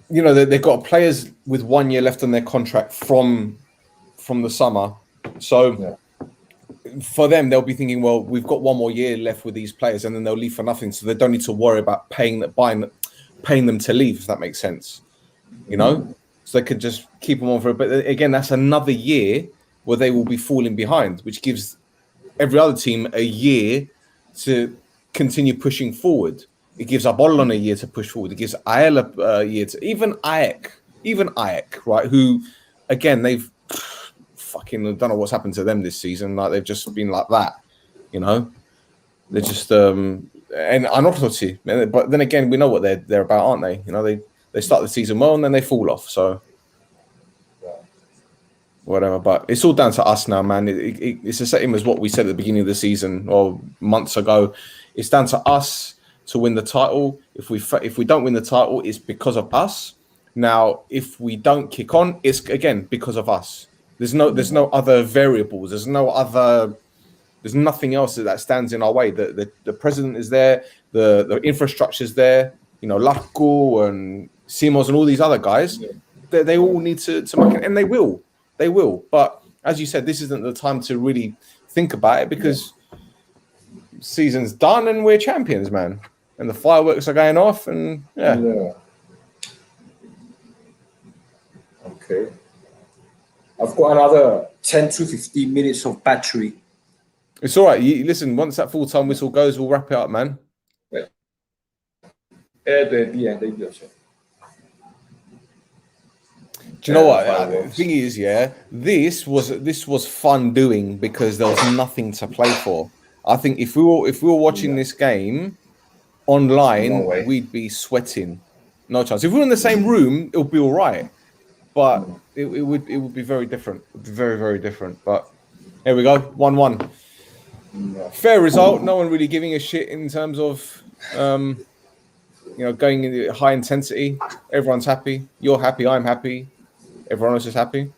you know they've got players with 1 year left on their contract from the summer. So for them, they'll be thinking, well, we've got 1 more year left with these players, and then they'll leave for nothing. So they don't need to worry about paying them to leave, if that makes sense. You know, so they could just keep them on for a bit. Again, that's another year where they will be falling behind, which gives every other team a year to continue pushing forward. It gives Apollon a year to push forward. It gives AEL a year to even AEK, right? Who, again, they've fucking don't know what's happened to them this season. Like they've just been like that, you know. They're just and Anorthosi. But then again, we know what they're about, aren't they? You know, they start the season well and then they fall off. So whatever. But it's all down to us now, man. It's the same as what we said at the beginning of the season or months ago. It's down to us to win the title. If we don't win the title, it's because of us. Now, if we don't kick on, it's again because of us. There's no other variables. There's nothing else that stands in our way. The president is there, the infrastructure is there. You know, Lako and Simos and all these other guys. They all need to make it, and they will. But as you said, this isn't the time to really think about it because season's done and we're champions, man. And the fireworks are going off, and Okay. I've got another 10 to 15 minutes of battery. It's all right. Listen, once that full-time whistle goes, we'll wrap it up, man. Do you know what? The thing is, this was fun doing because there was nothing to play for. I think if we were watching this game online, we'd be sweating. No chance. If we were in the same room, it would be all right. But it would be very different. It would be very, very different. But here we go, 1-1. Fair result. No one really giving a shit in terms of going in high intensity. Everyone's happy. You're happy. I'm happy. Everyone else is happy.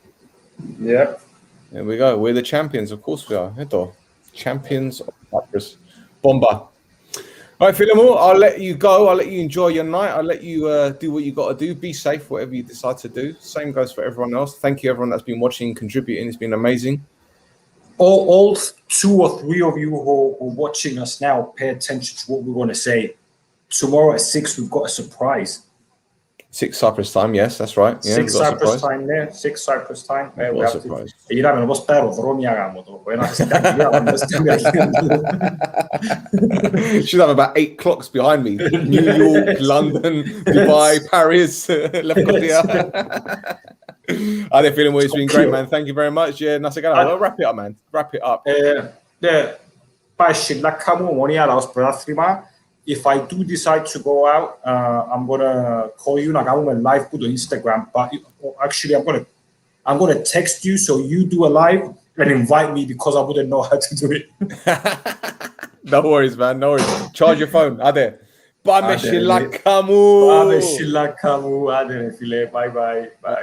Yeah. There we go. We're the champions. Of course we are. Champions of Cyprus. Bomba. All right, Filimo, I'll let you go. I'll let you enjoy your night. I'll let you do what you got to do. Be safe, whatever you decide to do. Same goes for everyone else. Thank you, everyone that's been watching, contributing. It's been amazing. All 2 or 3 of you who are watching us now, pay attention to what we're going to say. Tomorrow at 6, we've got a surprise. 6 Cyprus time, yes, that's right. Yeah, 6 Cyprus time there. 6 Cyprus time. What a surprise. Should have about 8 clocks behind me. New York, London, Dubai, Paris, Lefkosia. How they feeling? It's been great, man. Thank you very much. Yeah, Nasagana. Well, wrap it up, man. Wrap it up. If I do decide to go out, I'm gonna call you. Like I'm gonna live put on Instagram, but actually I'm gonna text you so you do a live and invite me because I wouldn't know how to do it. No worries, man. No worries. Charge your phone. Ade. Bye, Bye, bye. Bye.